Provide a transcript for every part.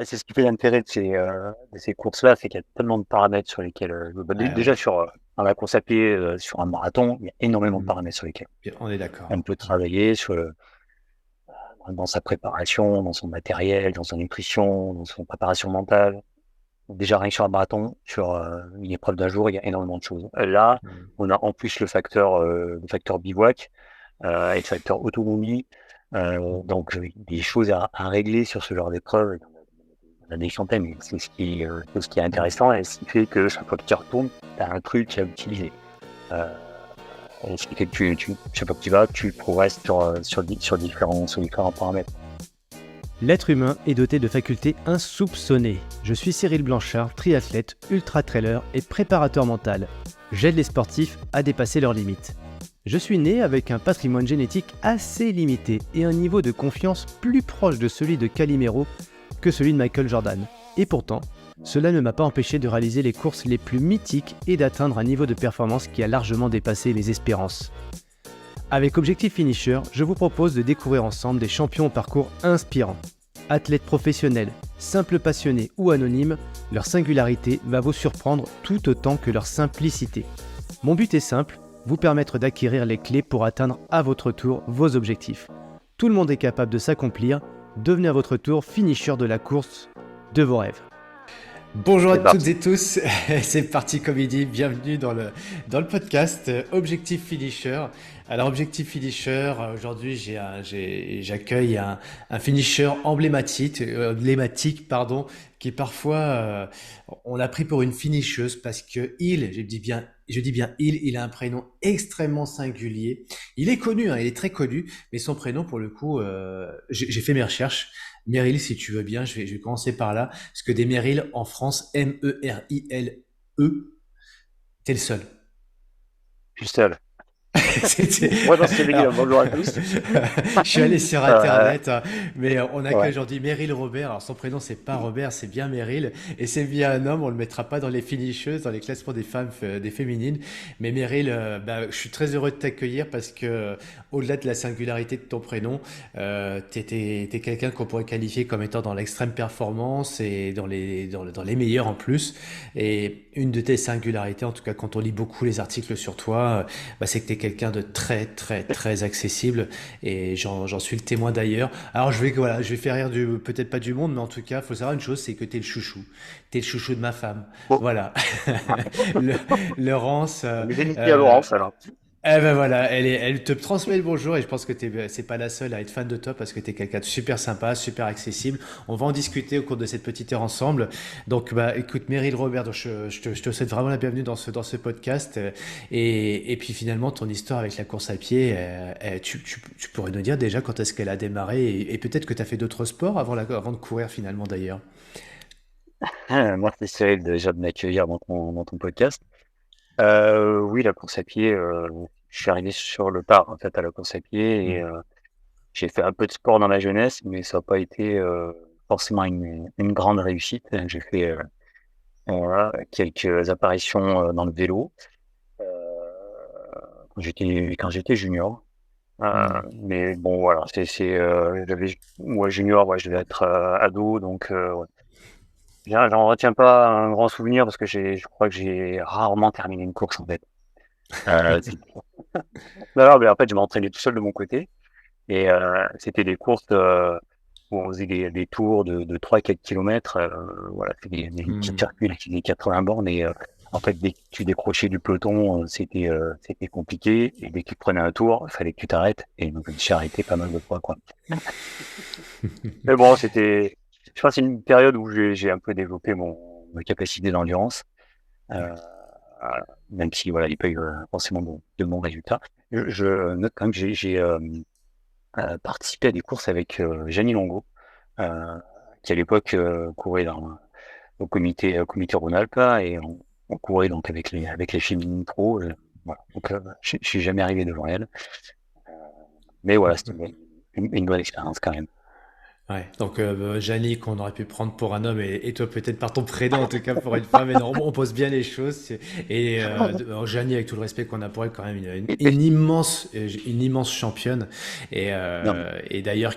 C'est ce qui fait l'intérêt de ces courses-là, c'est qu'il y a tellement de paramètres sur lesquels, Ouais. déjà dans la course à pied, sur un marathon, il y a énormément de Mhm. paramètres sur lesquels Bien, on est d'accord. on peut travailler dans sa préparation, dans son matériel, dans son nutrition, dans son préparation mentale. Déjà, rien que sur un marathon, sur une épreuve d'un jour, il y a énormément de choses. Là, Mhm. on a en plus le facteur bivouac et le facteur autonomie. Donc, des choses à régler sur ce genre d'épreuve. Il y en a des centaines, mais c'est ce qui est Mhm. intéressant et ce qui fait que chaque fois que tu retournes, tu as un truc à utiliser. Euh, et ce qui fait que chaque fois que tu vas, tu progresses sur différents paramètres. L'être humain est doté de facultés insoupçonnées. Je suis Cyril Blanchard, triathlète, ultra-trailer et préparateur mental. J'aide les sportifs à dépasser leurs limites. Je suis né avec un patrimoine génétique assez limité et un niveau de confiance plus proche de celui de Calimero que celui de Michael Jordan. Et pourtant, cela ne m'a pas empêché de réaliser les courses les plus mythiques et d'atteindre un niveau de performance qui a largement dépassé mes espérances. Avec Objectif Finisher, je vous propose de découvrir ensemble des champions au parcours inspirants. Athlètes professionnels, simples passionnés ou anonymes, leur singularité va vous surprendre tout autant que leur simplicité. Mon but est simple, vous permettre d'acquérir les clés pour atteindre à votre tour vos objectifs. Tout le monde est capable de s'accomplir, devenez à votre tour finisher de la course de vos rêves. Bonjour à C'est toutes parti. et tous, c'est parti comédie, bienvenue dans le podcast Objectif Finisher. Alors Objectif Finisher, aujourd'hui j'accueille un finisher emblématique pardon, qui parfois on l'a pris pour une finisheuse parce que je dis bien il a un prénom extrêmement singulier. Il est connu, hein, il est très connu, mais son prénom pour le coup, j'ai fait mes recherches. Meryl, si tu veux bien, je vais commencer par là. Parce que des Meryl en France, Merile, t'es le seul. Je suis seul. C'était- Moi, dans ce Alors, bonjour à tous. je suis allé sur Euh, Internet, hein, mais on accueille ouais. aujourd'hui Meryl Robert. Alors, son prénom, c'est pas Robert, c'est bien Meryl. Et c'est bien un homme, on le mettra pas dans les finisheuses, dans les classements des femmes, des féminines. Mais Meryl, bah, je suis très heureux de t'accueillir parce que, au-delà de la singularité de ton prénom, t'es quelqu'un qu'on pourrait qualifier comme étant dans l'extrême performance et dans les meilleurs en plus. Et une de tes singularités, en tout cas, quand on lit beaucoup les articles sur toi, bah, c'est que tu es quelqu'un de très accessible et j'en suis le témoin d'ailleurs. Alors je vais faire rire peut-être pas du monde, mais en tout cas, il faut savoir une chose, c'est que tu es le chouchou. Tu es le chouchou de ma femme. Bon, Voilà. Le- Laurence, les initiés à euh, Laurence, alors. eh ben voilà, elle te transmet le bonjour et je pense que c'est pas la seule à être fan de toi parce que tu es quelqu'un de super sympa, super accessible. On va en discuter au cours de cette petite heure ensemble. Donc, bah, écoute, Meryl Robert, je te souhaite vraiment la bienvenue dans ce podcast. Et puis finalement, ton histoire avec la course à pied, tu pourrais nous dire déjà quand est-ce qu'elle a démarré et peut-être que tu as fait d'autres sports avant de courir finalement d'ailleurs. Moi, c'est Cyril déjà de m'accueillir dans ton podcast. Oui, la course à pied, je suis arrivé sur le tard, en fait, à la course à pied et Mhm. j'ai fait un peu de sport dans ma jeunesse, mais ça n'a pas été forcément une grande réussite. J'ai fait voilà, quelques apparitions dans le vélo quand j'étais junior. Mhm. Mais bon, voilà, moi junior, ouais, je devais être ado, donc ouais. J'en retiens pas un grand souvenir parce que je crois que j'ai rarement terminé une course en fait. C'est- non, non, mais en fait, je m'entraînais tout seul de mon côté et c'était des courses où on faisait des tours de 3-4 kilomètres. Voilà, c'est des petits Mhm. circuits qui faisaient 80 bornes et en fait, dès que tu décrochais du peloton, c'était compliqué et dès que tu prenais un tour, il fallait que tu t'arrêtes et donc je me suis arrêté pas mal de fois quoi. Mais bon, je pense que c'est une période où j'ai un peu développé ma capacité d'endurance. Euh, Même si voilà, il n'y a pas eu forcément de bons résultats. Je note quand même que j'ai participé à des courses avec Gianni Longo, euh, qui à l'époque courait au comité Rhône-Alpes là, et on courait donc avec les féminines pro. Voilà. Donc je suis jamais arrivé devant elle, mais voilà, c'était une bonne expérience quand même. Ouais, donc Janie, qu'on aurait pu prendre pour un homme, et toi peut-être par ton prénom en tout cas pour une femme, et non, on pose bien les choses. Et alors, Janie, avec tout le respect qu'on a pour elle, quand même une immense championne. Non, Et d'ailleurs,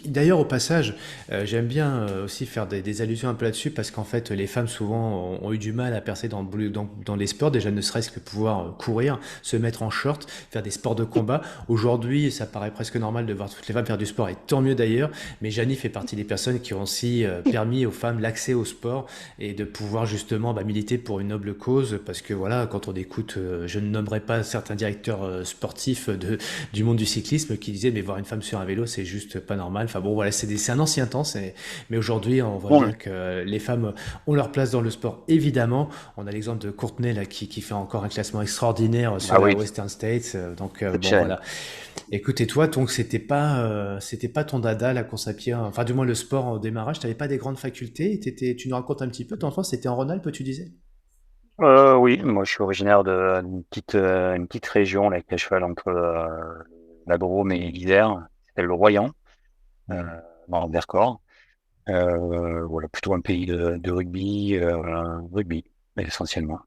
d'ailleurs au passage, j'aime bien aussi faire des allusions un peu là-dessus, parce qu'en fait les femmes souvent ont eu du mal à percer dans les sports, déjà ne serait-ce que pouvoir courir, se mettre en short, faire des sports de combat. Aujourd'hui, ça paraît presque normal de voir toutes les femmes faire du sport, et tant mieux d'ailleurs. Mais Janie fait partie des personnes qui ont aussi permis aux femmes l'accès au sport, et de pouvoir justement militer pour une noble cause. Parce que voilà, quand on écoute, je ne nommerai pas certains directeurs sportifs du monde du cyclisme qui disaient mais voir une femme sur un vélo c'est juste pas normal. Enfin bon voilà, c'est un ancien temps, mais aujourd'hui on voit bon, bien que les femmes ont leur place dans le sport, évidemment. On a l'exemple de Courtenay là, qui fait encore un classement extraordinaire sur ah la oui, Western States. Donc bon Challenge. voilà. Écoute, et toi, donc c'était pas ton dada la course à pied, hein. Enfin du moins le sport au démarrage. T'avais pas des grandes facultés. Tu nous racontes un petit peu ton enfance. C'était en Rhône-Alpes, tu disais? Oui, moi je suis originaire d'une petite région là, qui est à cheval entre la Drôme et l'Isère, qui s'appelle le Royan, euh, Hmm. dans le Vercors. Voilà, plutôt un pays de rugby, rugby essentiellement.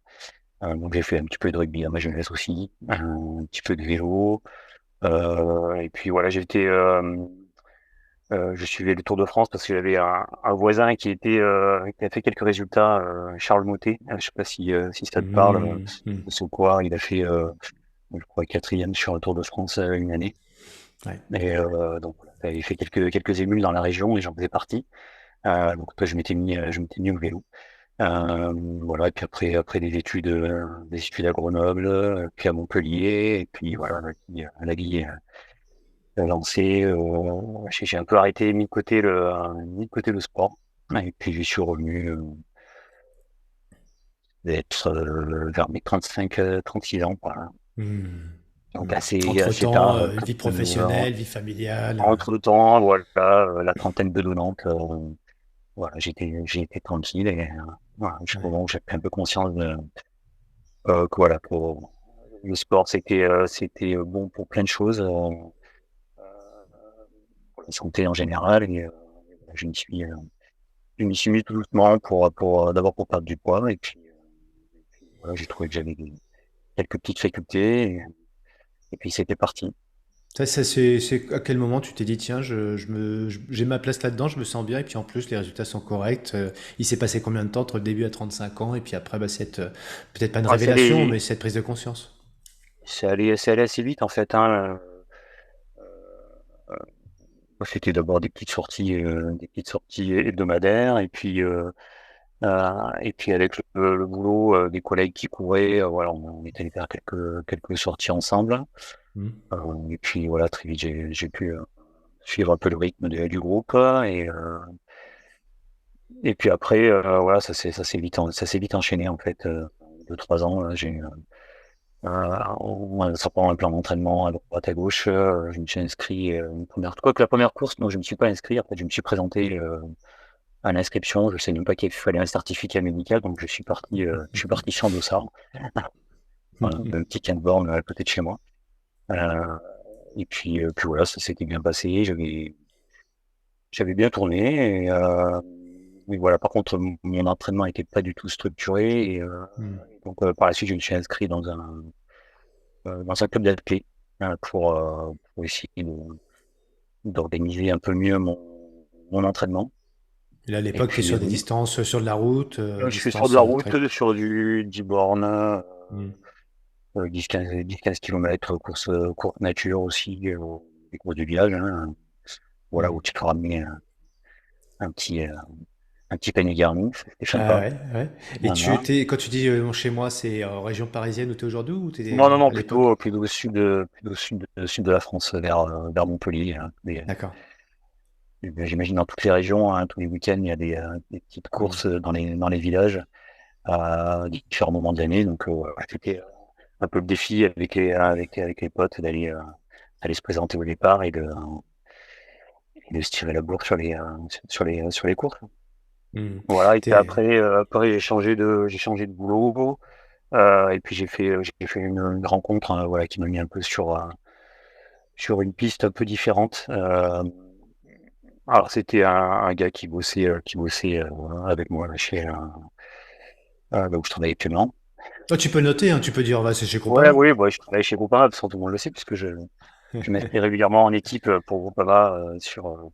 Donc j'ai fait un petit peu de rugby à ma jeunesse aussi, un petit peu de vélo. Et puis voilà, je suivais le Tour de France parce que j'avais un voisin qui a fait quelques résultats, Charles Mottet. Je sais pas si ça te parle. Hmm. Hmm. De Saucoire, il a fait, je crois, quatrième sur le Tour de France une année. Ouais. Et donc voilà, j'avais fait quelques émules dans la région et j'en faisais partie. Donc après, je m'étais mis au vélo. Voilà, et puis après des études à Grenoble, puis à Montpellier, et puis voilà, la vie lancé. J'ai un peu arrêté, mis de côté le sport. Et puis je suis revenu d'être vers mes 35, 36 ans, quoi. Hmm. Donc Hmm. assez Entre-temps, tard. vie professionnelle, vie familiale. Entre-temps, voilà, la trentaine bedonnante, voilà, j'ai été tranquille et voilà, jusqu'au Ouais. moment où j'ai pris un peu conscience que voilà, pour le sport, c'était bon pour plein de choses, pour la santé en général. Et voilà, je m'y suis mis tout doucement d'abord pour perdre du poids. Et puis voilà, j'ai trouvé que j'avais quelques petites facultés. Et puis c'était parti. C'est à quel moment tu t'es dit, tiens, j'ai ma place là-dedans, je me sens bien, et puis en plus les résultats sont corrects. Il s'est passé combien de temps entre le début à 35 ans et puis après peut-être pas une Ah, révélation, mais cette prise de conscience? c'est allé assez vite en fait, hein. C'était d'abord des petites sorties hebdomadaires. Et puis avec le boulot, des collègues qui couraient, voilà, on est allé faire quelques sorties ensemble. Hmm. Et puis voilà, très vite, j'ai pu suivre un peu le rythme du groupe. Et puis après, voilà, ça s'est vite enchaîné en fait. 2, 3 ans, là, ça prend un plan d'entraînement à droite à gauche. Je me suis inscrit une première. Quoi que la première course, non, je me suis pas inscrit. En fait, je me suis présenté à l'inscription. Je sais même pas qu'il fallait un certificat médical, donc je suis parti sans dossard. Voilà, un petit camp de borne à côté de chez moi. Euh, puis voilà, ça s'était bien passé. J'avais bien tourné. Mais voilà, par contre, mon entraînement était pas du tout structuré. Hmm. Donc, par la suite, je me suis inscrit dans un club d'athlètes pour essayer d'organiser un peu mieux mon entraînement. Et là, à Et l'époque, tu es puis, sur des distances, sur de la route, je suis sur de distance la très. route, sur du 10 bornes, Hmm. 10-15 km, course nature aussi, des courses de village, hein, voilà, Hmm. où tu peux ramener un petit, euh, un petit panier garni, c'était Ah sympa. ouais, ouais. Et Voilà. quand tu dis chez moi, c'est en région parisienne où tu es aujourd'hui, ou tu Non, es non, non, à l'époque? plutôt au sud de la France, vers Montpellier, hein. D'accord. J'imagine dans toutes les régions, hein, tous les week-ends, il y a des petites Hmm. courses dans les villages à différents moments de l'année. Donc, ouais, c'était un peu le défi avec les potes d'aller se présenter au départ et de se tirer la bourre sur les courses. Hmm. Voilà. Et puis T'es- après j'ai changé de boulot. Et puis j'ai fait une rencontre, hein, voilà, qui m'a mis un peu sur une piste un peu différente. Alors, c'était un gars qui bossait avec moi là, là où je travaille actuellement. Oh, tu peux le noter, hein, tu peux dire, va, c'est chez Ouais, Groupama. oui, je travaille chez Groupama, parce que tout le monde le sait, puisque je m'inscris régulièrement en équipe pour Groupama sur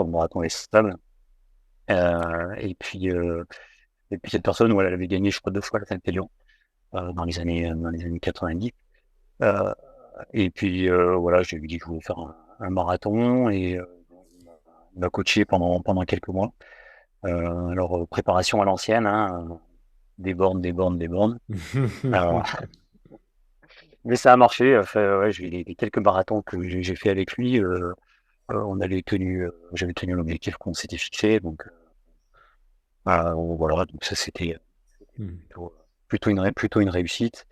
le marathon Estable. Et puis cette personne, ouais, elle avait gagné, je crois, 2 fois la Saint-Élion dans les années 90. Euh, et puis voilà, je lui ai dit que je voulais faire un marathon et il m'a coaché pendant quelques mois. Alors, préparation à l'ancienne, hein, des bornes, des bornes, des bornes. Alors, mais ça a marché. Enfin, ouais, les quelques marathons que j'ai fait avec lui, j'avais tenu l'objectif qu'on s'était fixé. Donc, voilà, donc ça c'était Hmm. plutôt une réussite.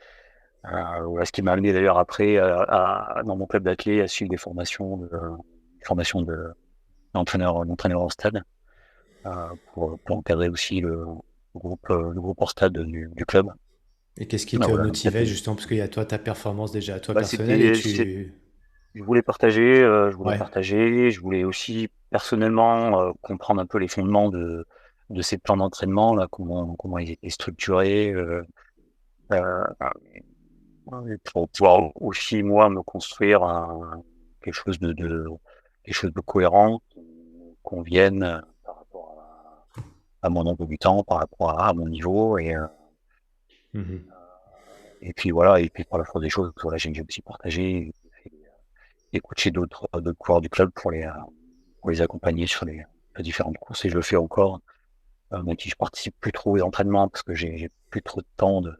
Voilà, ce qui m'a amené d'ailleurs après dans mon club d'athlètes à suivre des formations d'entraîneur en stade pour encadrer aussi le groupe hors stade du club. Et qu'est-ce qui Ah, te voilà, donc motivait justement, parce qu'il y a toi, ta performance déjà, à toi bah, personnelle, et tu... je voulais Ouais. partager, je voulais aussi personnellement comprendre un peu les fondements de ces plans d'entraînement là, comment ils étaient structurés, euh, pour pouvoir aussi moi me construire quelque chose quelque chose de cohérent qui me convienne par rapport à mon emploi du temps, par rapport à mon niveau Mhm. et puis voilà, et puis par la force des choses, voilà, j'ai aussi partagé et coacher d'autres coureurs du club pour les accompagner sur les différentes courses. Et je le fais encore, même si je participe plus trop aux entraînements parce que j'ai plus trop de temps de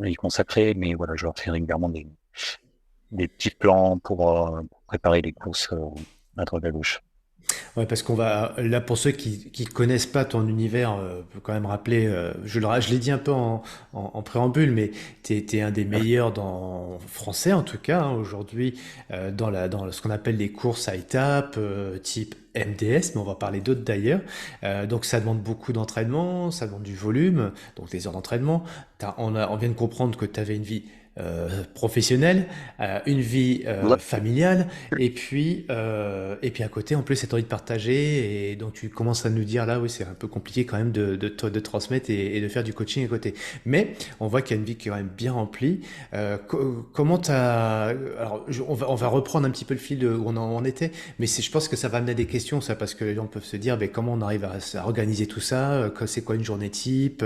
y consacrer. Mais voilà, je leur fais régulièrement des petits plans pour préparer les courses à droite à gauche. Ouais, parce qu'on va là pour ceux qui connaissent pas ton univers, faut quand même rappeler. Je l'ai dit un peu en préambule, mais t'es un des meilleurs dans français en tout cas hein, aujourd'hui dans ce qu'on appelle les courses à étapes type MDS, mais on va parler d'autres d'ailleurs. Donc ça demande beaucoup d'entraînement, ça demande du volume, donc des heures d'entraînement. On vient de comprendre que tu avais une vie professionnelle, une vie Ouais. familiale, et puis à côté, en plus, cette envie de partager, et donc tu commences à nous dire là, oui, c'est un peu compliqué quand même de transmettre et de faire du coaching à côté. Mais on voit qu'il y a une vie qui est quand même bien remplie. Comment t'as... Alors, on va reprendre un petit peu le fil de où on en était, mais je pense que ça va amener à des questions, ça, parce que les gens peuvent se dire, ben, comment on arrive à organiser tout ça, c'est quoi une journée type,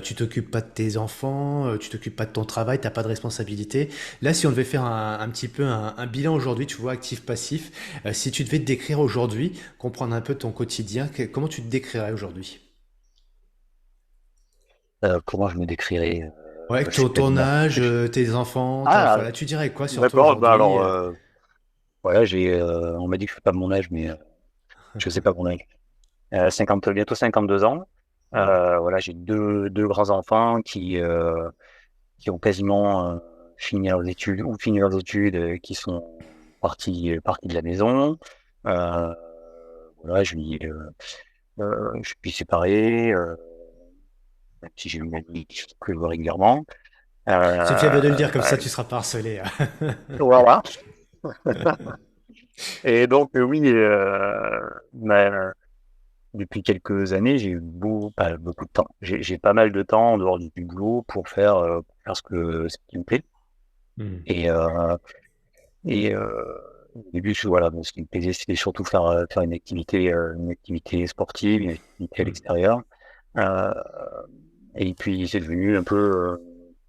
tu t'occupes pas de tes enfants, tu t'occupes pas de ton travail, t'as pas de responsabilité. Là, si on devait faire un petit peu un bilan aujourd'hui, tu vois, actif-passif, si tu devais te décrire aujourd'hui, comprendre un peu ton quotidien, comment tu te décrirais aujourd'hui? Comment je me décrirais Ouais, je suis ton quasiment. âge, tes enfants, Ah, voilà, tu dirais quoi sur toi d'accord. Bah aujourd'hui? alors, voilà, on m'a dit que je fais pas mon âge, mais je sais pas mon âge. 50, bientôt 52 ans. Voilà, j'ai deux grands enfants qui ont quasiment fini leurs études ou fini leurs études, qui sont partis de la maison. Euh, voilà, je suis séparé, même si j'ai une amie que je vois régulièrement. C'est fier de le dire comme ça, Euh, tu seras pas harcelé, hein. voilà. Et donc, oui, depuis quelques années, j'ai eu pas beaucoup de temps. J'ai pas mal de temps en dehors du boulot pour faire ce qui me plaît. Hmm. Et, euh, et au début, voilà, donc, ce qui me plaisait, c'était surtout faire une activité sportive, une activité à Hmm. l'extérieur. Euh, et puis, c'est devenu un peu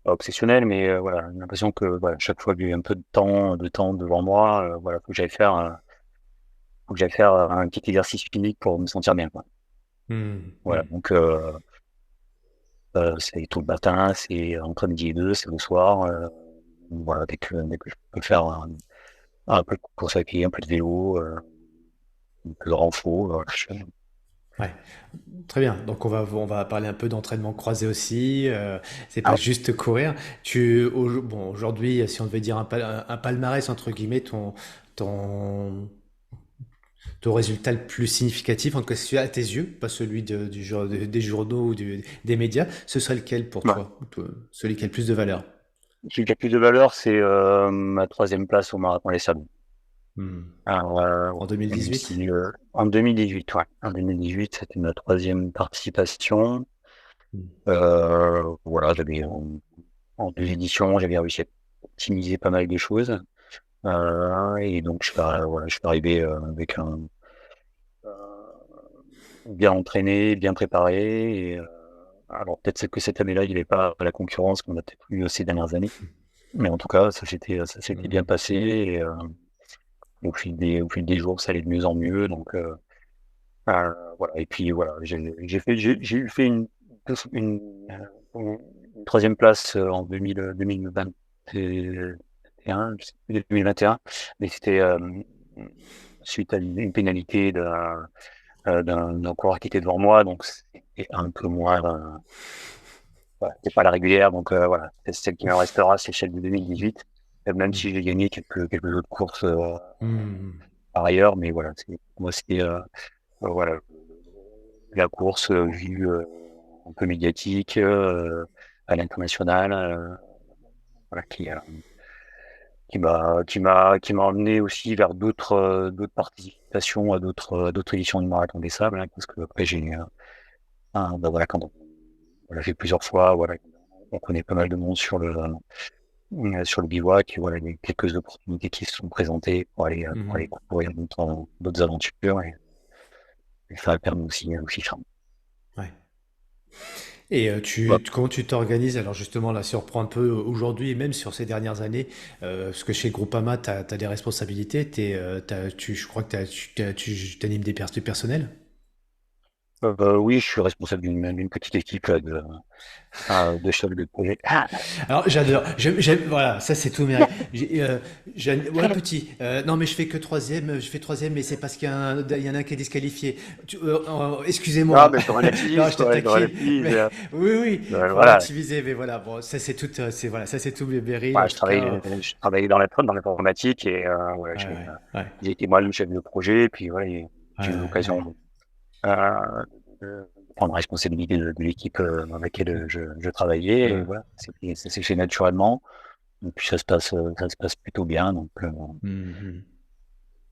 pas obsessionnel, mais voilà, j'ai l'impression que voilà, chaque fois que j'ai un peu de temps devant moi, voilà, faut que j'aille faire un petit exercice physique pour me sentir bien, quoi. Hmm. Voilà, Hmm. donc c'est tout le matin, c'est entre midi et deux, c'est le soir. Voilà, dès que je peux faire un peu de course à pied, un peu de vélo, un peu de renfort, Ouais, très bien. Donc on va parler un peu d'entraînement croisé aussi. C'est pas Ah, juste courir. Bon, aujourd'hui, si on devait dire un palmarès entre guillemets, ton, ton résultat le plus significatif, en tout cas celui à tes yeux, pas celui des journaux ou des médias, ce serait lequel pour ouais. toi? Celui qui a le plus de valeur? Celui qui a plus de valeur, c'est ma troisième place au marathon Les Sables. Hmm. Alors, En même 2018? si, en 2018, ouais. En 2018, c'était ma troisième participation. Hmm. Voilà, j'avais en deux éditions, j'avais réussi à optimiser pas mal de choses. Et donc, voilà, je suis arrivé avec un bien entraîné, bien préparé. Alors, peut-être que cette année-là, il n'y avait pas la concurrence qu'on a peut-être eu ces dernières années. Mais en tout cas, ça s'était bien Hmm. passé. Au fil des jours, ça allait de mieux en mieux. Donc, voilà. Et puis, voilà, j'ai eu fait une, une troisième place en 2021, je sais plus, 2021. Mais c'était suite à une pénalité d'un coureur qui était devant moi. Donc, c'était un peu moins. Voilà, c'est pas la régulière, donc voilà, c'est celle qui me restera, c'est celle de 2018, même Hmm. si j'ai gagné quelques autres courses Hmm. par ailleurs, mais voilà, moi c'était voilà, la course vue un peu médiatique à l'international, voilà, qui m'a emmené aussi vers d'autres participations à d'autres éditions du Marathon des Sables, hein, parce que après bah voilà, quand on l'a fait plusieurs fois, voilà, on connaît pas mal de monde sur le bivouac, et voilà, il y a eu quelques opportunités qui se sont présentées pour aller Hmm. courir d'autres aventures, et ça a permis aussi ça. Ouais. Et Ouais. comment tu t'organises? Alors justement, là, si on reprend un peu aujourd'hui et même sur ces dernières années, parce que chez Groupama, tu as des responsabilités, je crois que tu animes du personnel. Oui, je suis responsable d'une petite équipe de chefs de projet. Ah, Alors j'adore, voilà, ça c'est tout mérite. Ouais petit, non mais je fais que troisième, je fais troisième, mais c'est parce qu'il y en a un qui est disqualifié. non, Excusez-moi, mais je non relativise, je te quoi, je taquine, relativise. mais oui oui, faut Voilà. relativiser, mais voilà, bon ça c'est tout, c'est voilà, ça c'est tout Meryl Ouais, en tout cas. je travaillais dans l'informatique et voilà, Ouais ouais j'ai été moi le chef de projet, et puis voilà, ouais j'ai eu ouais l'occasion de prendre la responsabilité de l'équipe dans laquelle je travaillais. Et ouais. voilà, ça s'est fait naturellement. Et puis ça se passe plutôt bien. Donc, Mhm.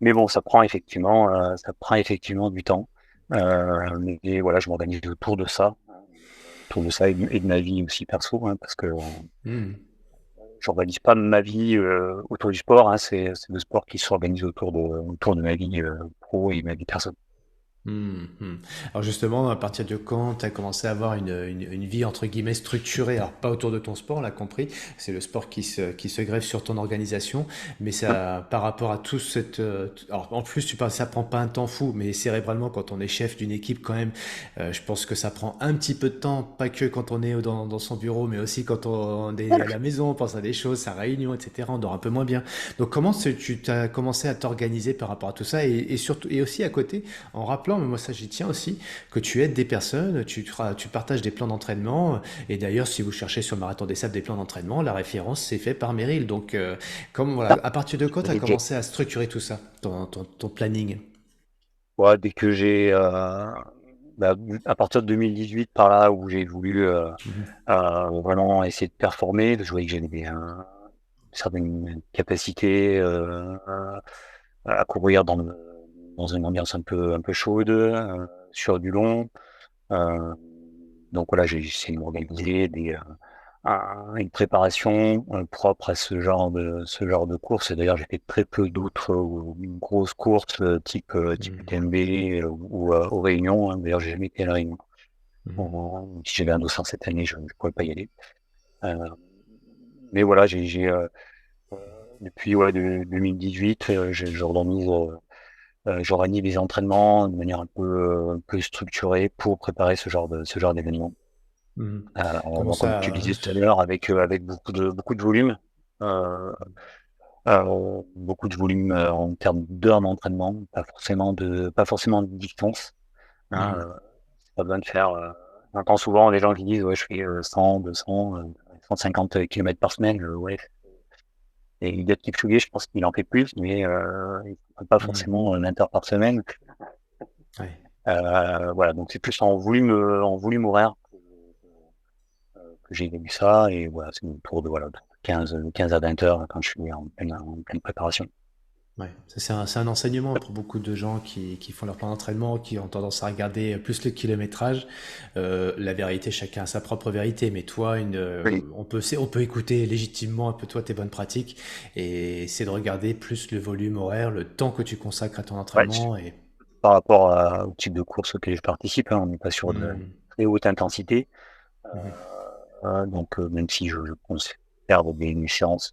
mais bon, ça prend effectivement du temps. Mais voilà, je m'organise autour de ça et de ma vie aussi perso, hein, parce que Mhm. j'organise pas ma vie autour du sport. Hein, c'est le sport qui s'organise autour de ma vie pro et ma vie perso. Mhm, mhm. Alors justement, à partir de quand tu as commencé à avoir une vie entre guillemets structurée, alors pas autour de ton sport, on l'a compris, c'est le sport qui se greffe sur ton organisation, mais ça, par rapport à tout cette... alors en plus, tu parles, ça prend pas un temps fou, mais cérébralement, quand on est chef d'une équipe quand même, je pense que ça prend un petit peu de temps, pas que quand on est dans son bureau, mais aussi quand on est à la maison, on pense à des choses, sa réunion, etc., on dort un peu moins bien. Donc tu t'as commencé à t'organiser par rapport à tout ça, et surtout, et aussi à côté, en rappelant, mais moi ça j'y tiens aussi, que tu aides des personnes, tu partages des plans d'entraînement. Et d'ailleurs, si vous cherchez sur Marathon des Sables des plans d'entraînement, la référence c'est fait par Meryl. Donc, voilà, à partir de quand tu as J'ai- commencé à structurer tout ça, ton planning? Ouais, dès que bah, à partir de 2018, par là où j'ai voulu Mhm. vraiment essayer de performer, je voyais que j'avais certaines capacités à courir dans une ambiance un peu chaude, sur du long. Euh, donc voilà, j'ai essayé de m'organiser une préparation propre à ce genre de course. Et d'ailleurs, j'ai fait très peu d'autres grosses courses type Mhm. UTMB ou aux Réunions. Hein. D'ailleurs, j'ai jamais été à la Réunion. Mhm. Si j'avais un dossard cette année, je ne pourrais pas y aller. Euh, mais voilà, euh, depuis 2018, j'organise des entraînements de manière un peu structurée pour préparer ce genre d'événement. Mhm. Comment Donc, comme tu ça? disais tout à l'heure, avec beaucoup de volume, euh, beaucoup de volume en termes d'heures d'entraînement, pas forcément de distance. Hein, Mhm. c'est pas besoin de faire. J'entends souvent des gens qui disent ouais, je fais 100, 200, 150 km par semaine. Ouais. Et Eliud Kipchoge, je pense qu'il en fait plus, mais il ne fait pas Mhm. forcément 20 heures par semaine. Ouais. Voilà, donc c'est plus en volume horaire que j'ai vu ça, et voilà, c'est autour de 15 à 20 heures quand je suis en pleine préparation. Ouais, ça c'est un enseignement pour beaucoup de gens qui font leur plan d'entraînement, qui ont tendance à regarder plus le kilométrage. La vérité, chacun a sa propre vérité, mais toi, Oui. on peut écouter légitimement un peu toi tes bonnes pratiques et c'est de regarder plus le volume horaire, le temps que tu consacres à ton Ouais, entraînement et par rapport au type de course auquel je participe, hein, on n'est pas sur de Hmm, très haute intensité. mhm, Donc, même si je conserve des séances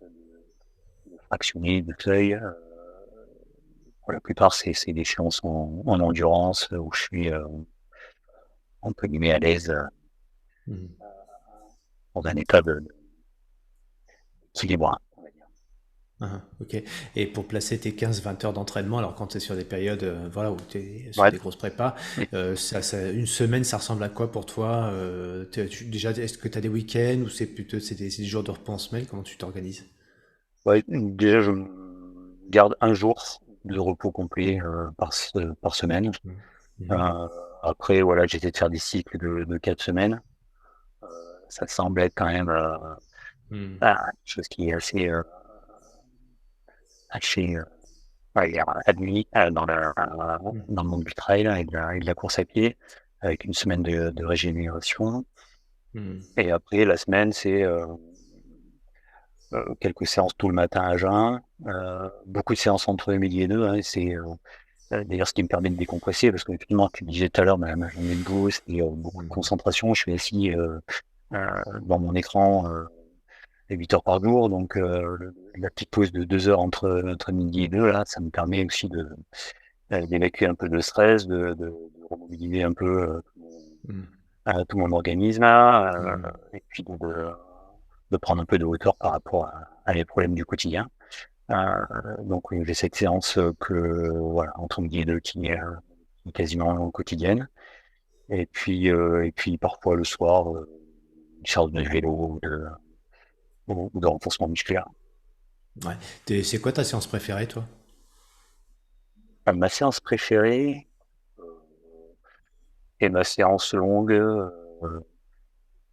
fractionnées de seuil, pour la plupart, c'est des séances en endurance où je suis entre guillemets à l'aise mhm. dans un état d'équilibre, hein, on va dire. Ah, ok. Et pour placer tes 15-20 heures d'entraînement, alors quand tu es sur des périodes voilà, où tu es sur Ouais. des grosses prépas, Oui. une semaine, ça ressemble à quoi pour toi? Déjà, est-ce que tu as des week-ends ou c'est des jours de repos en semaine? Comment tu t'organises? Ouais, déjà, je me garde un jour de repos complet par semaine. Mhm. Mhm. Euh, Après, voilà, j'essaie de faire des cycles de 4 semaines. Ça semble être quand même Mhm. quelque chose qui est assez on va dire, admis dans le monde du trail et de la course à pied, avec une semaine de régénération. Mhm. Et après, la semaine, c'est quelques séances tout le matin à jeun, beaucoup de séances entre midi et deux. Hein, c'est d'ailleurs ce qui me permet de décompresser, parce que effectivement, tu disais tout à l'heure, ma journée de boulot, c'est beaucoup de Mhm. concentration. Je suis assis dans mon écran 8 heures par jour, donc la petite pause de 2 heures entre midi et deux, là, ça me permet aussi d'évacuer un peu de stress, de remobiliser un peu Mhm. tout mon organisme, là, Mhm. et puis de prendre un peu de hauteur par rapport à les problèmes du quotidien. Donc oui, j'ai cette séance voilà, entre midi et deux qui est quasiment quotidienne. Et puis parfois le soir, une séance de vélo ou de renforcement musculaire. Ouais. C'est quoi ta séance préférée, toi? Ma séance préférée euh, est ma séance longue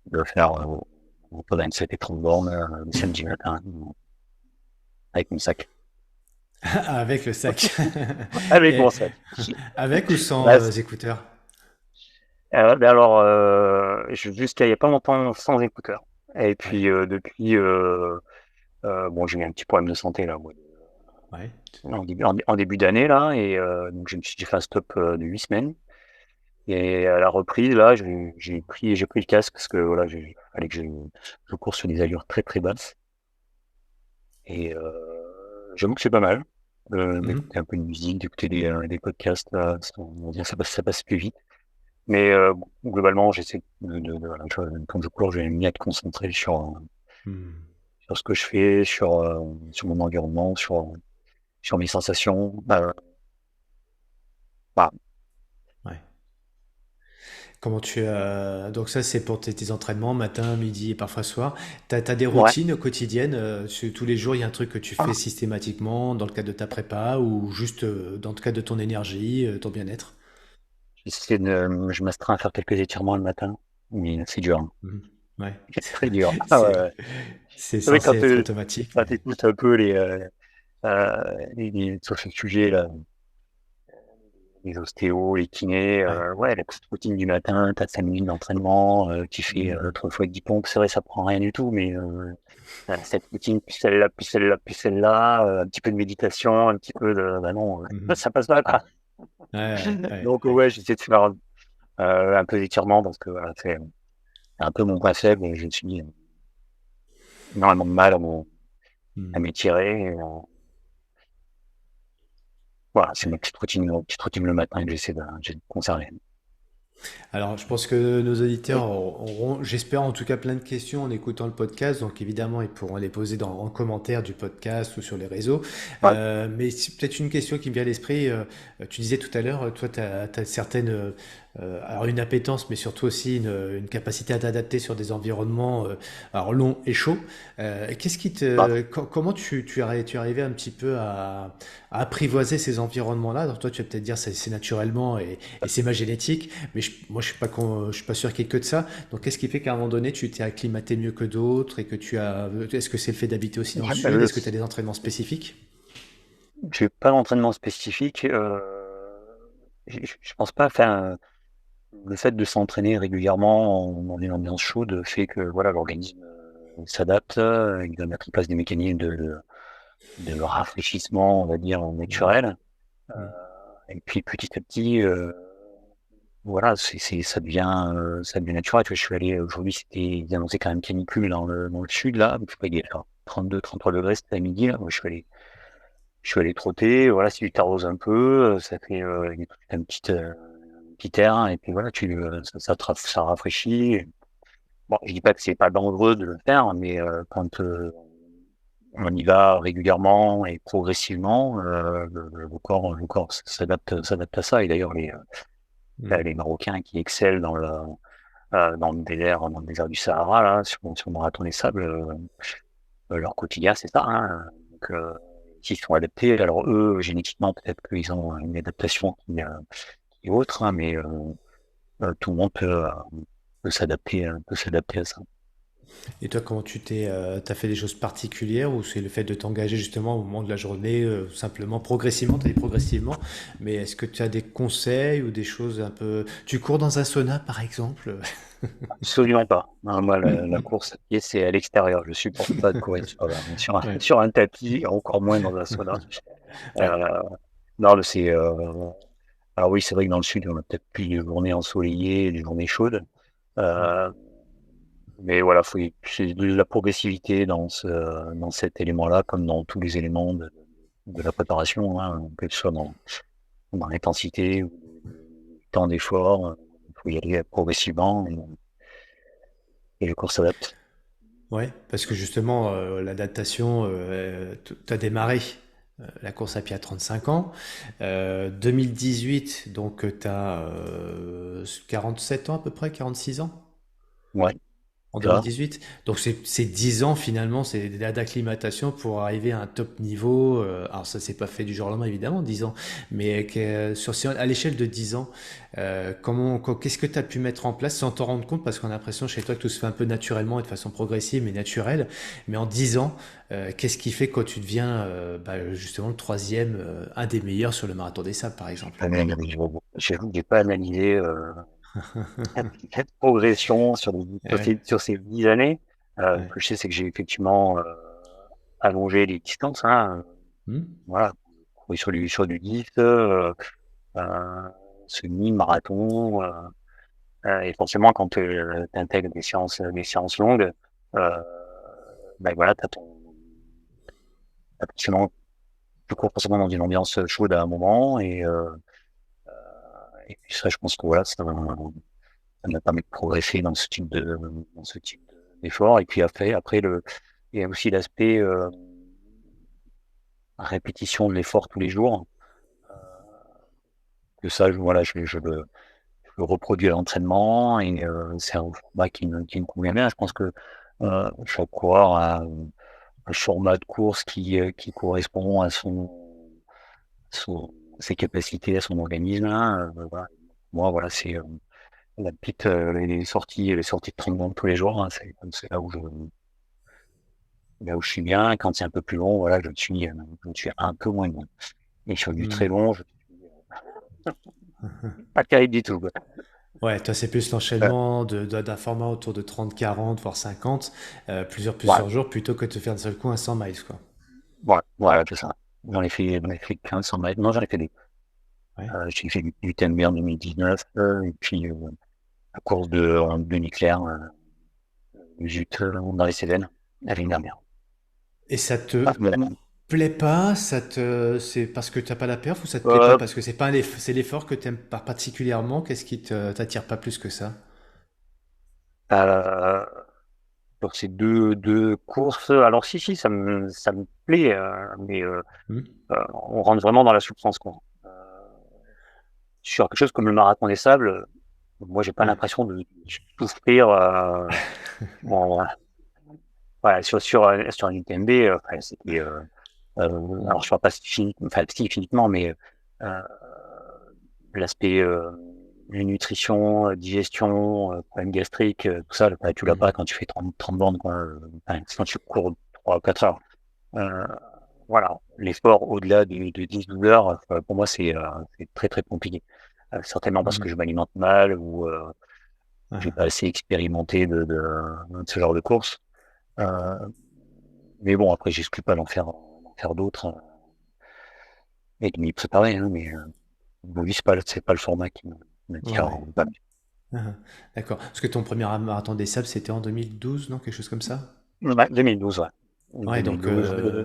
de faire entre 27 et 30 bornes le samedi matin avec mon sac. Avec le sac. Avec Et mon sac. avec ou sans Là, écouteurs? ben alors, jusqu'à il n'y a pas longtemps sans écouteurs. Et Ouais. puis depuis, bon, j'ai eu un petit problème de santé là, Ouais. en début d'année là, et donc j'ai fait un stop de 8 semaines. Et à la reprise là, j'ai pris le casque parce que voilà, fallait que je cours sur des allures très très basses. Et j'avoue que c'est pas mal Mhm. d'écouter un peu de musique, d'écouter des podcasts là, on va dire ça passe plus vite. Mais bon, globalement, j'essaie voilà, quand je cours, j'aime bien être concentré Mhm. sur ce que je fais, sur mon environnement, sur mes sensations. Bah, Ouais. Comment donc ça, c'est pour tes entraînements, matin, midi et parfois soir. T'as des ouais. routines quotidiennes, tous les jours, il y a un truc que tu fais Ah, systématiquement dans le cadre de ta prépa ou juste dans le cadre de ton énergie, ton bien-être? je m'astreins à faire quelques étirements le matin, mais c'est dur, hein. Mhm. Ouais. C'est très dur. Ah ouais, C'est, ouais. c'est C'est vrai que censé être automatique, quand mais t'écoutes un peu sur ce sujet là, les ostéos, les kinés, ouais. ouais, la petite routine du matin, t'as 5 minutes d'entraînement, tu fais Mhm. 3 fois 10 pompes, c'est vrai, ça prend rien du tout, mais cette routine, puis celle-là, puis celle-là, puis celle-là, un petit peu de méditation, un petit peu de... Bah non, Mhm. ça passe pas, quoi. Ouais, ouais, ouais, Donc ouais. ouais, j'essaie de faire un peu d'étirement parce que voilà, c'est un peu mon point faible, et je me suis mis énormément de mal à Mhm. m'étirer, et, voilà, c'est Ouais. ma petite routine le matin que j'essaie de conserver. Alors, je pense que nos auditeurs auront, j'espère en tout cas, plein de questions en écoutant le podcast. Donc, évidemment, ils pourront les poser en commentaire du podcast ou sur les réseaux. Ouais, Mais c'est peut-être une question qui me vient à l'esprit. Tu disais tout à l'heure, toi, tu as certaines, alors une appétence, mais surtout aussi une capacité à t'adapter sur des environnements alors longs et chauds. bah, Comment tu es arrivé un petit peu à apprivoiser ces environnements-là? Alors, toi, tu vas peut-être dire c'est naturellement et c'est ma génétique. Mais moi, je suis pas sûr qu'il y ait que de ça. Donc, qu'est-ce qui fait qu'à un moment donné, tu t'es acclimaté mieux que d'autres et que tu as. Est-ce que c'est le fait d'habiter aussi dans le ouais, bah, sud? Est-ce que tu as des entraînements spécifiques? j'ai pas d'entraînement spécifique. Je pense pas. Enfin, le fait de s'entraîner régulièrement dans une ambiance chaude fait que voilà, l'organisme s'adapte, il va mettre en place des mécanismes de rafraîchissement, on va dire, Mm. naturel. Mm. Et puis petit à petit, voilà, ça devient naturel. Tu vois, je suis allé aujourd'hui, ils annonçaient quand même canicule dans le sud là. Je sais pas, il est 32, 33 degrés cet après-midi là. Moi, je suis allé trotter. Voilà, si tu t'arroses un peu, ça fait un petit air et puis voilà, ça rafraîchit. Bon, je dis pas que c'est pas dangereux de le faire, mais quand on y va régulièrement et progressivement, le corps s'adapte à ça. Et d'ailleurs, Mm. les Marocains qui excellent dans le désert du Sahara, là, sur le marathon des sables, leur quotidien, c'est ça. Hein. Donc, s'ils sont adaptés, alors eux, génétiquement, peut-être qu'ils ont une adaptation qui est autre, hein, mais tout le monde peut s'adapter à ça. Et toi, comment t'as fait des choses particulières ou c'est le fait de t'engager justement au moment de la journée, simplement progressivement, t'as dit progressivement, mais est-ce que tu as des conseils ou des choses un peu... Tu cours dans un sauna par exemple? Absolument pas. Non, moi, la course à pied, c'est à l'extérieur. Je supporte pas de courir Ouais, sur un tapis, encore moins dans un sauna. ouais. Euh, non, alors oui, c'est vrai que dans le sud, on a peut-être plus de journées ensoleillées, des journées chaudes. Euh, mais voilà, c'est de la progressivité dans cet élément-là, comme dans tous les éléments de la préparation, hein, que ce soit dans l'intensité ou le temps d'effort. Il faut y aller progressivement et le corps s'adapte. Ouais, parce que justement, l'adaptation, t'as démarré la course à pied à 35 ans. 2018, donc t'as 47 ans à peu près, 46 ans? Ouais, En ça. 2018. Donc c'est 10 ans finalement, c'est d'acclimatation pour arriver à un top niveau. Alors ça s'est pas fait du jour au lendemain évidemment, 10 ans, mais à l'échelle de 10 ans, qu'est-ce que tu as pu mettre en place sans t'en rendre compte parce qu'on a l'impression chez toi que tout se fait un peu naturellement et de façon progressive mais naturelle. Mais en 10 ans, qu'est-ce qui fait quand tu deviens justement le troisième, un des meilleurs sur le marathon des sables par exemple? J'avoue que j'ai pas analysé cette progression Ouais, sur ces 10 années. Ce ouais. que je sais, c'est que j'ai effectivement allongé les distances. Hein, Hmm. voilà, courir sur du 10, euh, semi-marathon. Et forcément, quand tu intègres des séances longues, euh, ben voilà, forcément, tu cours forcément dans une ambiance chaude à un moment. Et puis ça, je pense que voilà, ça m'a permis de progresser dans ce type d'effort. Et puis après il y a aussi l'aspect répétition de l'effort tous les jours. Que ça, voilà, je le reproduis à l'entraînement et c'est un format qui me convient bien. Je pense que chaque coureur a un format de course qui correspond à ses capacités, à son organisme. Hein. Voilà. Moi, voilà, c'est les sorties de training tous les jours. Hein. C'est là où je suis bien. Quand c'est un peu plus long, voilà, je suis un peu moins bien. Et sur du très Hmm. long, je suis pas terrible du tout. Quoi. Ouais, toi, c'est plus Euh, l'enchaînement d'un format autour de 30, 40, voire 50, ouais, plusieurs jours, plutôt que de te faire d'un seul coup un 100 miles, quoi. ouais, voilà, c'est ça. J'en ai fait 15 100 mètres. Non, j'en ai fait des. Ouais. J'ai fait du TMB en 2019, et puis la course de nucléaire, Zut, dans les Cévennes, l'année dernière. Et ça te Ah, bon. plaît pas, c'est parce que t'as pas la perf ou ça te plaît pas Euh, parce que c'est l'effort que t'aimes pas particulièrement, qu'est-ce qui t'attire pas plus que ça? euh, sur ces deux courses, alors si, ça me plaît, mais Hmm. on rentre vraiment dans la souffrance, quoi. Sur quelque chose comme le marathon des sables, moi, j'ai pas Ouais. l'impression de souffrir. Bon, voilà, sur un UTMB, enfin, c'était. Hmm. Alors, je ne parle pas enfin, physiquement, mais euh, l'aspect nutrition, digestion, problème gastrique, tout ça, bah, tu l'as Hmm. pas quand tu fais 30 bandes, quoi. Enfin, quand tu cours 3 ou 4 heures. Euh, voilà, l'effort au-delà de 10-12 heures, pour moi, c'est très, très compliqué. Certainement parce que je Mhm. m'alimente mal ou j'ai Ah, pas assez expérimenté de ce genre de course. Euh, mais bon, après, j'exclus pas d'en faire d'autres et de m'y préparer, hein, mais oui, c'est pas le format qui m'attire ouais. pas. Ah, d'accord. Parce que ton premier marathon des sables, c'était en 2012, non? Quelque chose comme ça? Ouais, 2012, ouais. Ouais, donc 2012, là,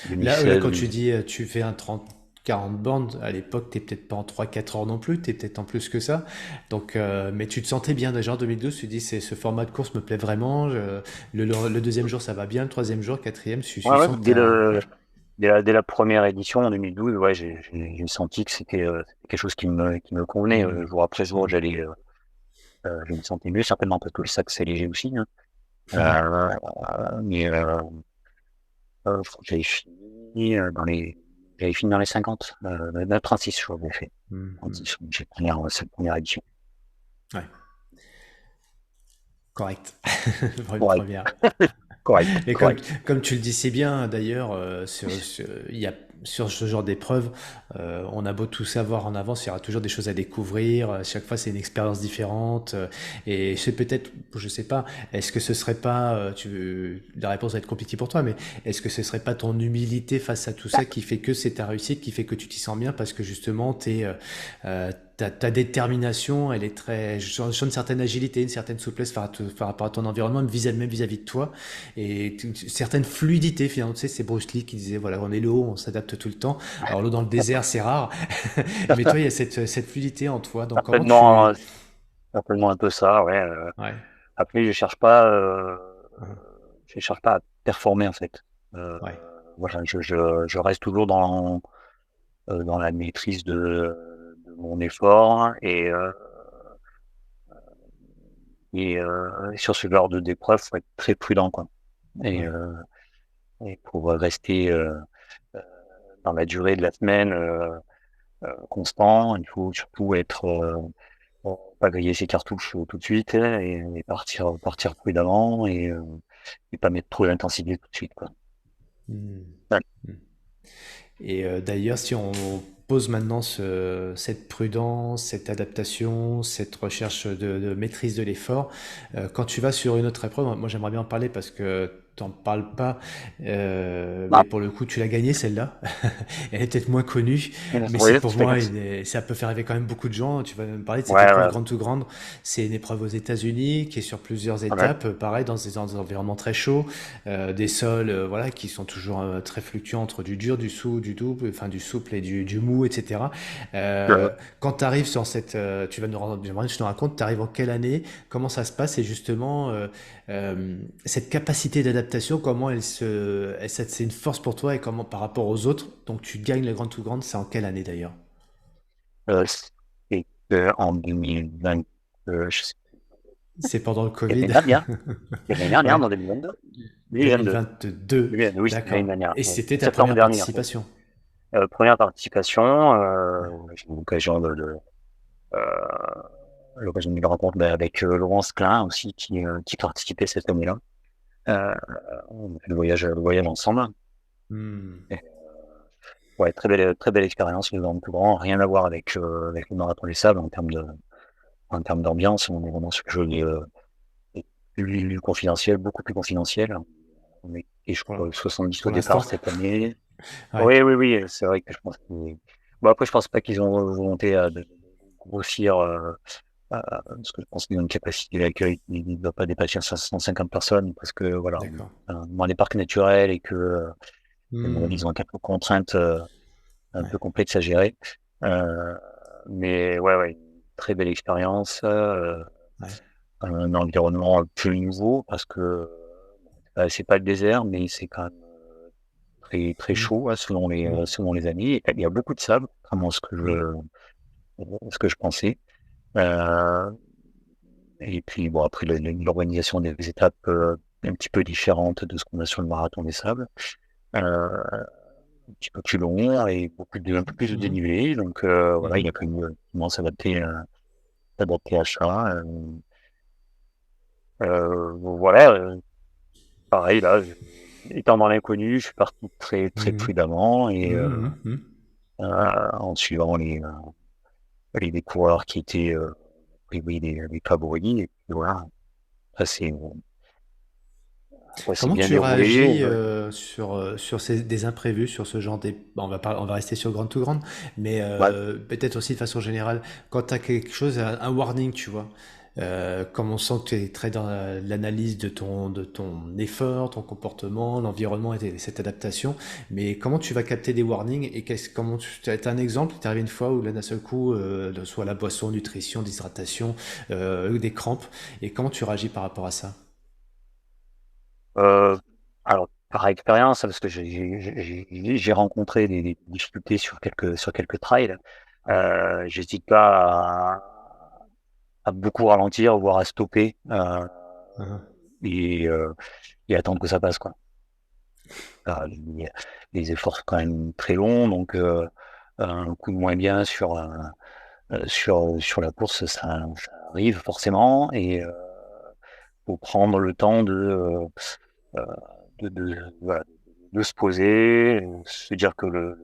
2016, quand tu 2017. dis tu fais un 30-40 bandes, à l'époque, t'es peut-être pas en 3-4 heures non plus, t'es peut-être en plus que ça. Donc, mais tu te sentais bien déjà en 2012, tu dis ce format de course me plaît vraiment. Le deuxième jour, ça va bien, le troisième jour, quatrième, Ouais, tu ouais, sens que t'as. Ouais. dès la première édition en 2012, ouais, j'ai senti que c'était quelque chose qui me convenait. Mhm. Jour après jour, je me sentais mieux, certainement parce que le sac c'est léger aussi, hein. Mais je crois que j'avais fini dans les 50, 36, je crois que j'ai fait. Mhm. 36, cette première édition. Ouais, correct. Pour une Correct, première. correct, Et correct. comme tu le dis si bien, d'ailleurs, il y a, sur ce genre d'épreuve, on a beau tout savoir en avance, il y aura toujours des choses à découvrir. Chaque fois, c'est une expérience différente. Et c'est peut-être, je sais pas, est-ce que ce serait pas, la réponse va être compliquée pour toi, mais est-ce que ce serait pas ton humilité face à tout ça qui fait que c'est ta réussite, qui fait que tu t'y sens bien parce que justement, ta détermination, elle est très, je sens une certaine agilité, une certaine souplesse par rapport à ton environnement, même vis-à-vis de toi et une certaine fluidité finalement. Tu sais, c'est Bruce Lee qui disait voilà, on est le haut, on s'adapte tout le temps. Alors l'eau dans le désert, c'est rare, mais toi, il y a cette fluidité en toi. Donc comment Certainement, tu. certainement un peu ça, ouais. Ouais. Après, Hein, je cherche pas à performer en fait. Euh, ouais. voilà, je reste toujours dans la maîtrise de mon effort et sur ce genre d'épreuve, faut être très prudent, quoi. Et, Ouais. euh, et pour rester euh, dans la durée de la semaine constant, il faut surtout pas griller ses cartouches tout de suite et partir prudemment et pas mettre trop d'intensité tout de suite, quoi. Hmm. Ouais. Hmm. Et d'ailleurs, si on pose maintenant cette prudence, cette adaptation, cette recherche de maîtrise de l'effort, quand tu vas sur une autre épreuve, moi j'aimerais bien en parler parce que t'en parles pas, mais Ah, pour le coup tu l'as gagnée celle-là. Elle est peut-être moins connue, mais c'est oui, pour tu fais comme moi, ça. ça peut faire rêver quand même beaucoup de gens. Tu vas me parler de cette Ouais, épreuve ouais, grande to grande. C'est une épreuve aux États-Unis qui est sur plusieurs ouais. étapes, pareil dans des environnements très chauds, des sols voilà qui sont toujours très fluctuants entre du dur, du double, enfin du souple et du mou, etc. Euh, Quand tu arrives sur tu vas j'aimerais que tu nous racontes, tu arrives en quelle année, comment ça se passe et justement cette capacité d'adaptation, comment c'est une force pour toi et comment par rapport aux autres. Donc tu gagnes le Grand to Grand, c'est en quelle année d'ailleurs? C'était en 2020, je sais, C'est pendant le l'année Covid. dernière, l'année dernière, Ouais, dans 2022, 2022, 2022. 2022, oui, c'était l'année D'accord. dernière, Et ouais. c'était ta Septembre première dernier, en fait. participation. Première participation, j'ai eu euh, l'occasion de me rencontre avec Laurence Klein aussi qui participait cette année-là. Euh, on a fait le voyage ensemble. Hmm. Et, ouais, très belle expérience, le Grand Plus Grand, rien à voir avec le Marathon des Sables en termes d'ambiance. On est vraiment sur quelque chose de plus confidentiel, beaucoup plus confidentiel. On était, je crois, 70 au Pour départ l'instant. cette année. Ouais. Oui, oui, oui, c'est vrai que je pense que. Bon, après, je pense pas qu'ils ont volonté de grossir, parce que je pense qu'ils ont une capacité d'accueil qui ne doit pas dépasser 550 personnes, parce que voilà, D'accord. dans les parcs naturels et que ils Hmm. ont quelques contraintes un Ouais. peu complexes à gérer. Euh, mais ouais, ouais, une très belle expérience, Ouais. un environnement un peu nouveau, parce que c'est pas le désert, mais c'est quand même très, très Hmm. chaud, hein, Hmm. selon les années. Il y a beaucoup de sable, contrairement à Hmm. ce que je pensais. Euh, et puis, bon, après, l'organisation des étapes est un petit peu différente de ce qu'on a sur le marathon des sables. Un petit peu plus long et un peu plus de Mhm. dénivelé. Donc, voilà, il y a Mhm. quand même comment s'adapter à ça. Voilà, pareil, là. étant dans l'inconnu, je suis parti très, très Mhm. prudemment et Mhm, mhm. en suivant les coureurs qui étaient oui, les favoris. Et puis voilà, ça c'est Comment bien tu déroulé. réagis sur des imprévus, sur ce genre bon, on va rester sur Grand to Grand, mais Ouais, peut-être aussi de façon générale, quand tu as quelque chose, un warning, tu vois, comme on sent que tu es très dans l'analyse de ton effort, ton comportement, l'environnement et cette adaptation, mais comment tu vas capter des warnings et comment tu as un exemple, tu arrivé une fois où là d'un seul coup, soit la boisson, nutrition, déshydratation, des crampes, et comment tu réagis par rapport à ça? Euh, alors, par expérience, parce que j'ai rencontré des difficultés sur quelques trails, j'hésite pas à beaucoup ralentir, voire à stopper Hein, et, euh, et attendre que ça passe, quoi. Euh, les, les efforts sont quand même très longs, donc un coup de moins bien sur la course, ça arrive forcément, et faut prendre le temps euh, voilà, de se poser, se dire que le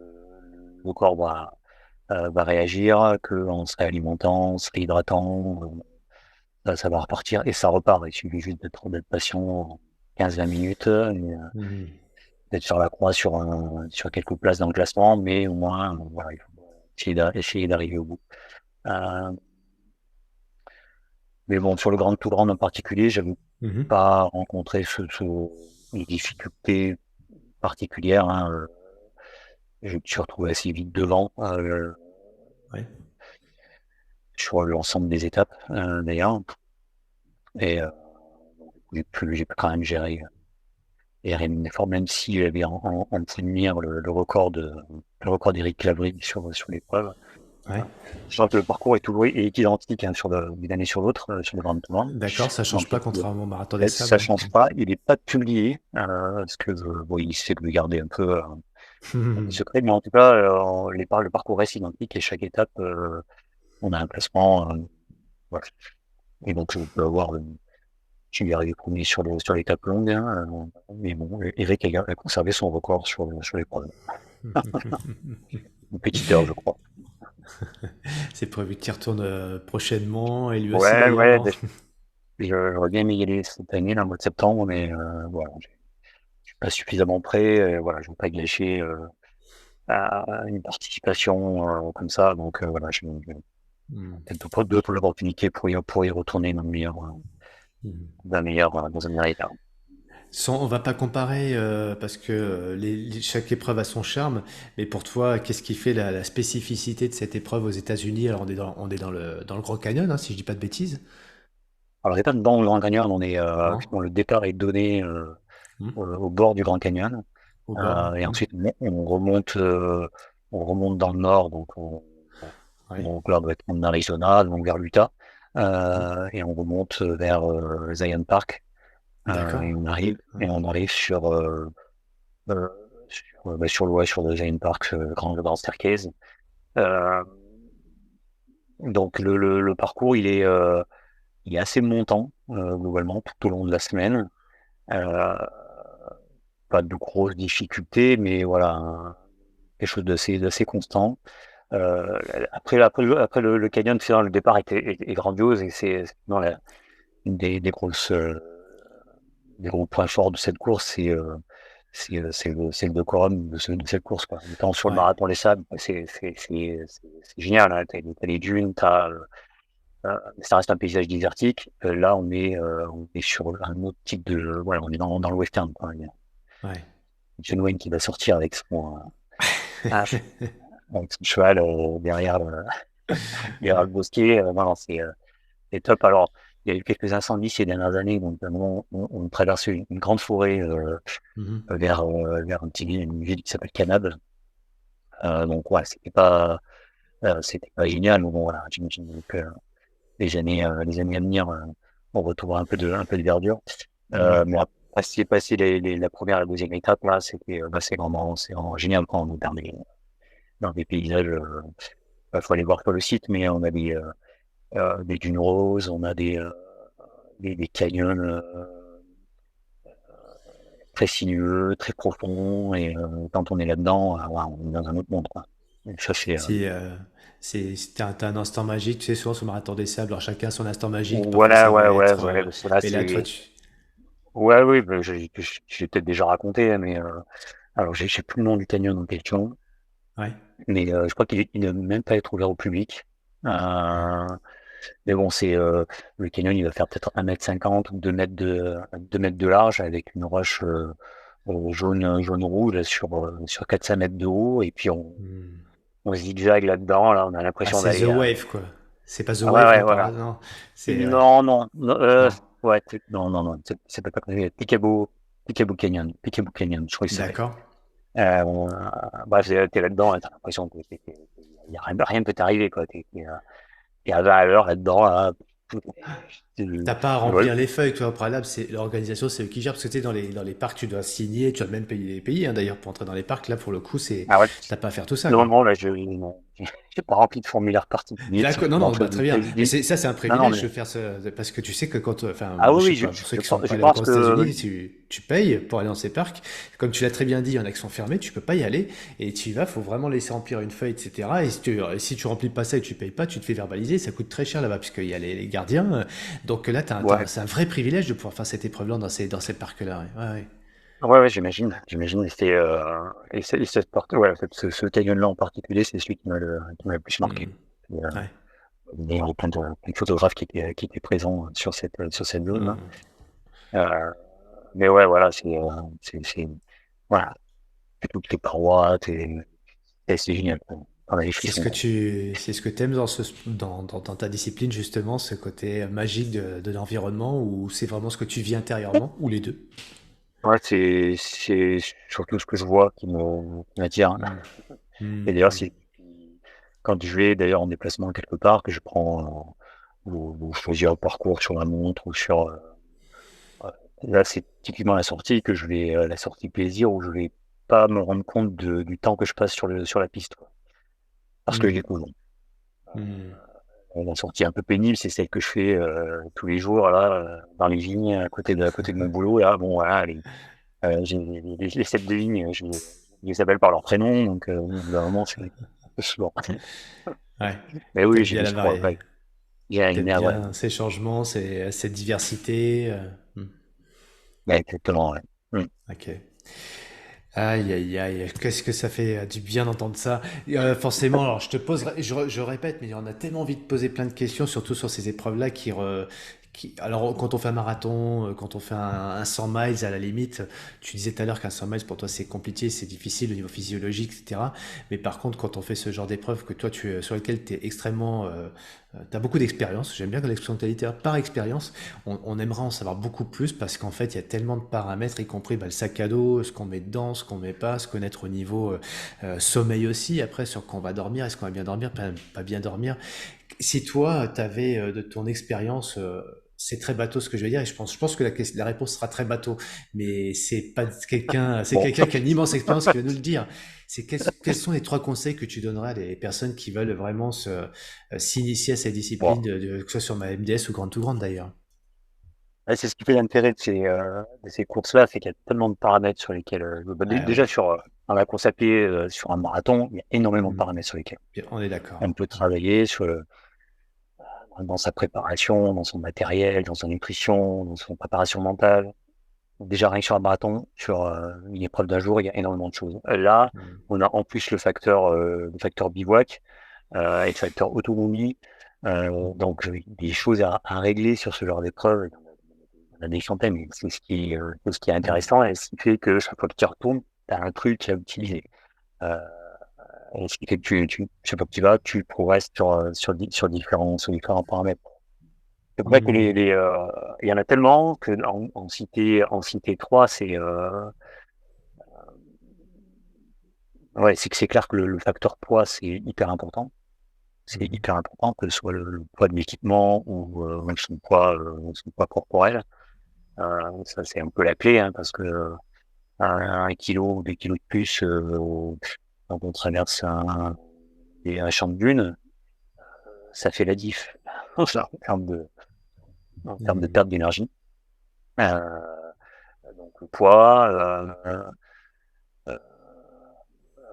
corps va réagir, qu'en se réalimentant, en se réhydratant, ça va repartir et ça repart. Il suffit juste d'être patient 15-20 minutes et mhm. peut-être faire la croix sur quelques places dans le classement, mais au moins, voilà, il faut essayer d'arriver au bout. Euh, mais bon, sur le Grand Tour Grand en particulier, j'avais Mhm. pas rencontré une difficulté particulière, hein. Je me suis retrouvé assez vite devant Ouais. sur l'ensemble des étapes, d'ailleurs. Et j'ai pu quand même gérer mon effort, même si j'avais en dessous de mire le record d'Éric Clavry sur l'épreuve. Ouais. Je crois que le parcours est identique, hein, d'une année sur l'autre, sur le Grand Tour. D'accord, ça change Donc, pas contrairement au marathon des ça sables. change pas. Il n'est pas publié, parce que bon, il essaie de le garder un peu secret, mais en tout cas, le parcours reste identique et chaque étape, on a un classement. Voilà. Et donc, je peux avoir je suis arrivé premier sur l'étape longue, hein, mais bon, Eric a conservé son record sur l'épreuve. Une petite heure, je crois. C'est prévu qu'il retourne prochainement, et lui aussi Ouais, d'ailleurs, ouais, non? j'aurais bien aimé y aller cette année, là, au mois de septembre, mais voilà, je suis pas suffisamment prêt. Voilà, je ne veux pas gâcher une participation comme ça, donc voilà, je Hmm. peut-être pas d'autres opportunités pour y retourner Hmm. dans un meilleur état. On va pas comparer parce que chaque épreuve a son charme, mais pour toi, qu'est-ce qui fait la spécificité de cette épreuve aux États-Unis? Alors on est dans le Grand Canyon, hein, si je dis pas de bêtises, Alors, l'étape dans le Grand Canyon, non? bon, le départ est donné Hmm. au bord du Grand Canyon. Au bord? Et Hmm. ensuite, on remonte dans le nord, Ouais. donc là, on doit être en Arizona, donc vers l'Utah, Hmm. et on remonte vers Zion Park, D'accord. et Ouais. on arrive euh, sur sur le Zion Park, Grand Staircase. Euh, donc le parcours, il est assez montant globalement tout au long de la semaine. Euh, Pas de grosses difficultés, mais voilà, quelque chose d'assez constant. Après le canyon, finalement, le départ est grandiose et c'est dans une des gros points forts de cette course, c'est le décorum de cette course, quoi. Autant sur le Ouais. marathon des sables, c'est génial, hein. T'as les dunes, ça reste un paysage désertique. Là, on est sur un autre type voilà, on est dans le western, quoi. Il y a Ouais. John Wayne qui va sortir ah, avec son cheval derrière le bosquet. Non, c'est top. Alors, il y a eu quelques incendies ces dernières années, donc on traverse une grande forêt Mhm. vers une ville qui s'appelle Canab. Donc, ouais, c'était pas génial, mais bon, voilà, j'imagine que les années à venir, on retrouvera un peu de verdure. Mhm. Mais après, c'est passé la première et la deuxième étape, là, c'est vraiment génial quand on est dans des paysages. Faut aller voir sur le site, mais on a des dunes roses, on a des canyons très sinueux, très profond, et quand on est là-dedans, ouais, on est dans un autre monde, quoi. Et ça, Si, t'as un instant magique, tu sais, souvent sur le marathon des sables, alors chacun a son instant magique, parfois voilà, ça va ouais, ouais, être. ouais, parce que là, Mais là, toi, c'est, tu. ouais, oui, bah, j'ai peut-être déjà raconté, hein, mais alors je sais plus le nom du canyon en question, Ouais. mais je crois il ne même pas être ouvert au public. Ouais. Euh, mais bon, le canyon, il va faire peut-être 1,50 m ou 2 mètres de large, avec une roche jaune rouge sur 400 mètres de haut, et puis Hmm. on zigzag là-dedans, là, on a Ah, l'impression c'est The d'aller Wave, quoi. C'est pas The ah ouais, Wave, ouais, non, voilà. non. C'est. Ouais. Non, non, non, Non. ouais, non, non, non, c'est pas comme Picabo Canyon, je crois qu'il s'appelle. D'accord. Bref, t'es là-dedans, t'as l'impression que y a rien peut t'arriver, quoi. T'es à 20 à l'heure là-dedans, là. T'as pas à Ouais. remplir les feuilles, toi, au préalable, c'est l'organisation, c'est eux qui gèrent, parce que tu sais, dans les parcs, tu dois signer, tu dois même payer les pays, hein, d'ailleurs, pour entrer dans les parcs, là, pour le coup, Ah ouais. t'as pas à faire tout ça, Non, quoi. non, là, non, j'ai pas rempli de formulaire particulier, D'accord, non, non, non, bah, très bien. Mais ça, c'est un non, non, privilège mais, de faire ça, parce que tu sais que quand, enfin, ah je oui, sais oui, pas, pour ceux qui sont pas je allés pense encore aux que, États-Unis, tu payes pour aller dans ces parcs. Comme tu l'as très bien dit, il y en a qui sont fermés, tu peux pas y aller, et tu y vas, faut vraiment laisser remplir une feuille, etc. Et si tu remplis pas ça et que tu payes pas, tu te fais verbaliser, ça coûte très cher là-bas, puisqu'il y a les gardiens. Donc là, ouais, c'est un vrai privilège de pouvoir faire cette épreuve-là dans ces parcs-là. Ouais, ouais, ouais. ouais, j'imagine, et cette porte, ouais, ce canyon-là en particulier, c'est celui qui m'a le plus marqué. Hmm. Et, Ouais. il y avait plein de photographes qui étaient présents sur cette zone-là. Hmm. Euh, mais ouais, voilà, voilà, toutes les parois, c'est génial, quoi. On a les frissons, quoi. C'est ce que t'aimes dans ta discipline, justement, ce côté magique de l'environnement, ou c'est vraiment ce que tu vis intérieurement, ou les deux? Ouais, c'est surtout ce que je vois qui m'attire, hein. Hmm. Hmm. Et d'ailleurs, Hmm. c'est quand je vais d'ailleurs en déplacement quelque part que je prends ou je choisis un parcours sur la montre ou là, c'est typiquement la sortie que la sortie plaisir où je vais pas me rendre compte du temps que je passe sur la piste, quoi. Parce que je Hmm. découvre. Hmm. La sortie un peu pénible, c'est celle que je fais tous les jours là, dans les vignes à côté de mon boulot là. Bon, voilà, les 7 vignes, je les appelle par leur prénom, donc vraiment c'est un peu souvent. Ouais. Mais oui, T'aimes j'ai bien des la croix, variété. ouais. Il y a T'aimes une ouais, bien ces changements, cette diversité. Hmm. ouais, exactement, ouais. Mm. Ok. Aïe, aïe, aïe, qu'est-ce que ça fait du bien d'entendre ça. Forcément, alors je te poserai, je répète, mais on a tellement envie de poser plein de questions, surtout sur ces épreuves-là alors quand on fait un marathon, quand on fait un 100 miles à la limite, tu disais tout à l'heure qu'un 100 miles pour toi c'est compliqué, c'est difficile au niveau physiologique, etc. Mais par contre, quand on fait ce genre d'épreuve que toi sur lequel tu es extrêmement, t'as beaucoup d'expérience, j'aime bien l'expression que tu as dit, par expérience, on aimerait en savoir beaucoup plus parce qu'en fait, il y a tellement de paramètres, y compris le sac à dos, ce qu'on met dedans, ce qu'on met pas, se connaître au niveau sommeil aussi, après sur qu'on va dormir, est-ce qu'on va bien dormir, pas bien dormir. Si toi, tu avais de ton expérience, c'est très bateau ce que je vais dire, et je pense que la réponse sera très bateau, mais c'est Bon, quelqu'un qui a une immense expérience qui va nous le dire. C'est quels sont les 3 conseils que tu donnerais à des personnes qui veulent vraiment s'initier à cette discipline, bon. que ce soit sur ma MDS ou grande to grande d'ailleurs? Ouais, c'est ce qui fait l'intérêt de ces courses-là, c'est qu'il y a tellement de paramètres sur lesquels, Ah oui. déjà dans la course à pied, sur un marathon, il y a énormément de Hmm. paramètres sur lesquels Bien, on est d'accord. on peut travailler dans sa préparation, dans son matériel, dans sa nutrition, dans son préparation mentale. Déjà, rien que sur un marathon, sur une épreuve d'un jour, il y a énormément de choses. Là, Hmm. on a en plus le facteur bivouac et le facteur autonomie. Donc, des choses à régler sur ce genre d'épreuve. Il y en a des centaines, mais c'est ce qui est Hmm. intéressant et ce qui fait que chaque fois que tu retournes, tu as un truc à utiliser. Euh, et ce qui fait que chaque fois que tu vas, tu progresses sur différents paramètres. C'est vrai que Hmm. il y en a tellement que en citer trois, ouais, c'est clair que le facteur poids, c'est hyper important. C'est Hmm. hyper important, que ce soit le poids de l'équipement ou même son poids corporel. Ça, c'est un peu la clé, hein, parce que un kilo ou 2 kilos de plus quand on traverse un champ de dunes, ça fait la diff ça, en termes de Hmm. perte d'énergie. Euh, le poids. Euh,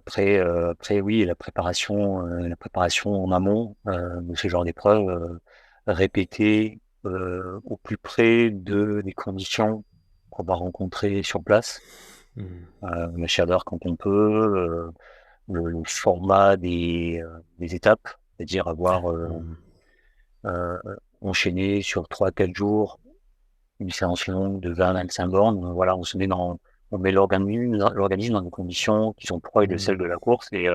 après, oui, la préparation en amont de ce genre d'épreuve, répétée au plus près des conditions qu'on va rencontrer sur place, Mhm. la chaleur quand on peut, le format des étapes, c'est-à-dire avoir Mhm. euh, enchaîné sur 3 4 jours une séance longue de 20 25 bornes. Voilà, on met l'organisme dans des conditions qui sont proches de celles Mhm. de la course et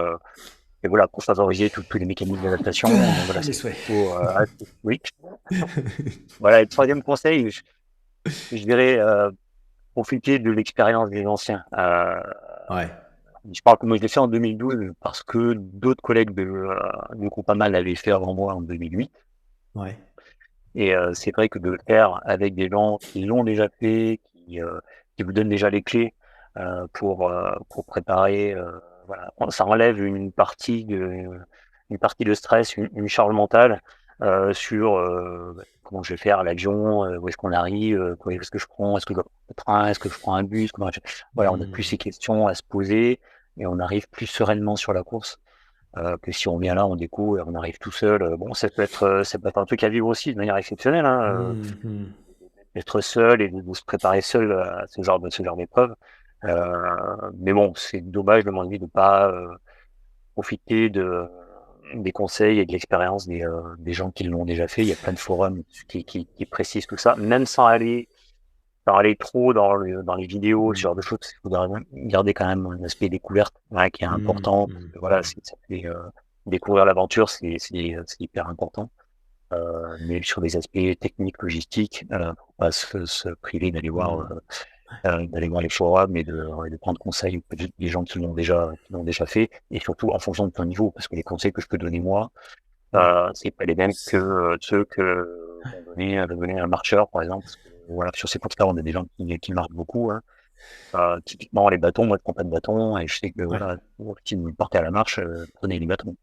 voilà, pour favoriser tous les mécanismes d'adaptation. Donc voilà, Les c'est souhaits. plutôt, oui. Voilà, et le troisième conseil, je dirais, profiter de l'expérience des anciens. Ouais, Je parle que moi je l'ai fait en 2012 parce que d'autres collègues du groupe AMA l'avaient fait avant moi en 2008. ouais. Et c'est vrai que de le faire avec des gens qui l'ont déjà fait, qui vous donnent déjà les clés pour préparer, voilà, ça enlève une partie de stress, une charge mentale sur comment je vais faire à l'avion, où est-ce qu'on arrive, où est-ce que je prends, est-ce que je prends le train, est-ce que je prends un bus, voilà, on a plus Mhm. ces questions à se poser et on arrive plus sereinement sur la course que si on vient là, on découvre et on arrive tout seul. Bon, ça peut être un truc à vivre aussi de manière exceptionnelle, hein, Mhm. d'être seul et de se préparer seul à ce genre d'épreuve. Mais bon, c'est dommage de mon avis de pas profiter des conseils et de l'expérience des gens qui l'ont déjà fait. Il y a plein de forums qui précisent tout ça, même sans aller trop dans les vidéos, ce genre de choses. Il faudra garder quand même un aspect découverte, ouais, qui est Mhm. important. Parce Mhm. que voilà, ça fait découvrir l'aventure, c'est hyper important. Mais sur des aspects techniques, logistiques, faut pas se priver Mhm. d'aller voir les forums et de prendre conseil auprès des gens qui l'ont déjà fait, et surtout en fonction de ton niveau, parce que les conseils que je peux donner moi, Ouais. c'est pas les mêmes que ceux que va donner un marcheur, par exemple. Parce que, voilà, sur ces courses-là, on a des gens qui marquent beaucoup. Hein. Typiquement, les bâtons, moi, je prends pas de bâton, et je sais que Ouais. voilà, si vous partez à la marche, prenez les bâtons.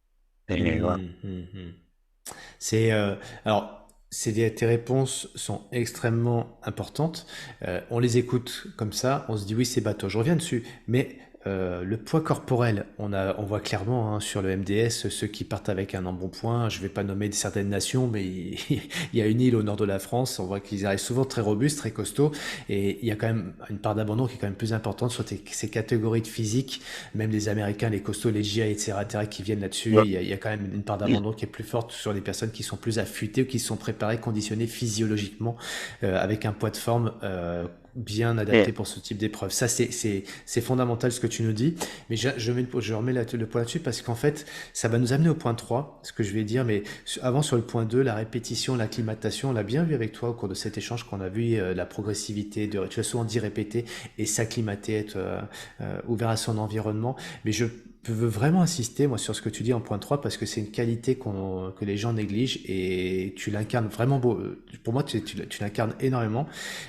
Et voilà. Mhm. Mhm. C'est alors, tes réponses sont extrêmement importantes. On les écoute comme ça, on se dit oui, c'est bateau. Je reviens dessus, mais le poids corporel, on voit clairement hein, sur le MDS ceux qui partent avec un embonpoint. Je vais pas nommer certaines nations, mais il y a une île au nord de la France. On voit qu'ils arrivent souvent très robustes, très costauds, et il y a quand même une part d'abandon qui est quand même plus importante sur ces catégories de physique. Même les Américains, les costauds, les GI, etc., qui viennent là-dessus, Ouais. il y a quand même une part d'abandon qui est plus forte sur les personnes qui sont plus affûtées ou qui sont préparées, conditionnées physiologiquement avec un poids de forme bien Et, adapté pour ce type d'épreuve. Ça, c'est fondamental ce que tu nous dis. Mais je remets le point là-dessus parce qu'en fait, ça va nous amener au point 3, ce que je vais dire. Mais avant, sur le point 2, la répétition, l'acclimatation, on l'a bien vu avec toi au cours de cet échange qu'on a vu, la progressivité, tu as souvent dit répéter et s'acclimater, être ouvert à son environnement. Mais je veux vraiment insister moi sur ce que tu dis en point 3 parce que c'est une qualité que les gens négligent et tu l'incarnes vraiment beau. Pour moi, tu l'incarnes énormément.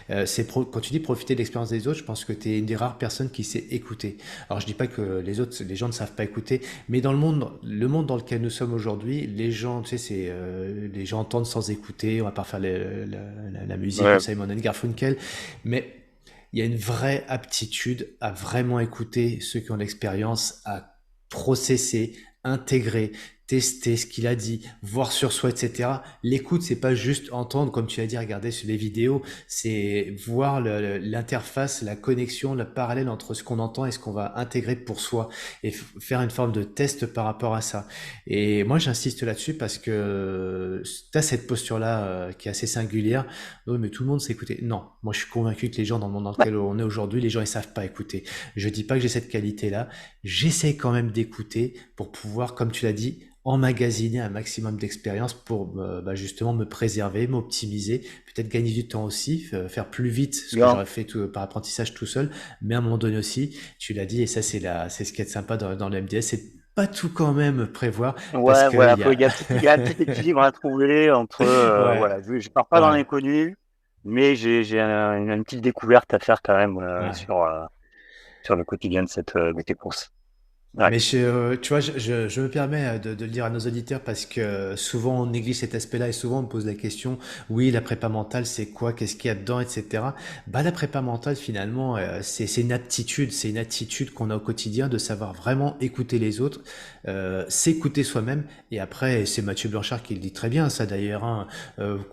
Quand tu dis profiter de l'expérience des autres, je pense que tu es une des rares personnes qui sait écouter. Alors je dis pas que les gens ne savent pas écouter, mais dans le monde dans lequel nous sommes aujourd'hui, les gens, tu sais, les gens entendent sans écouter. On va pas faire la musique de ouais, Simon and Garfunkel, mais il y a une vraie aptitude à vraiment écouter ceux qui ont l'expérience, à processer, intégrer, tester ce qu'il a dit, voir sur soi, etc. L'écoute, c'est pas juste entendre, comme tu as dit, regarder sur les vidéos, c'est voir l'interface, la connexion, le parallèle entre ce qu'on entend et ce qu'on va intégrer pour soi et faire une forme de test par rapport à ça. Et moi, j'insiste là-dessus parce que tu as cette posture-là qui est assez singulière. Oui, mais tout le monde sait écouter. Non, moi je suis convaincu que les gens dans le monde dans lequel on est aujourd'hui, les gens ils savent pas écouter. Je dis pas que j'ai cette qualité-là. J'essaie quand même d'écouter pour pouvoir, comme tu l'as dit, emmagasiner un maximum d'expérience pour justement me préserver, m'optimiser, peut-être gagner du temps aussi, faire plus vite ce que bien. j'aurais fait par apprentissage tout seul, mais à un moment donné aussi, tu l'as dit, et ça c'est ce qui est sympa dans le MDS, c'est pas tout quand même prévoir parce Ouais, qu'il voilà, y a il y a un petit équilibre à trouver entre, ouais, voilà, je pars pas dans ouais, l'inconnu, mais j'ai une petite découverte à faire quand même ouais. sur le quotidien de de tes courses. Ouais. Mais tu vois, je me permets de le dire à nos auditeurs parce que souvent on néglige cet aspect-là et souvent on me pose la question, oui, la prépa mentale, c'est quoi, qu'est-ce qu'il y a dedans, etc. Bah, la prépa mentale, finalement, c'est une attitude qu'on a au quotidien de savoir vraiment écouter les autres, s'écouter soi-même. Et après, c'est Mathieu Blanchard qui le dit très bien, ça d'ailleurs, hein,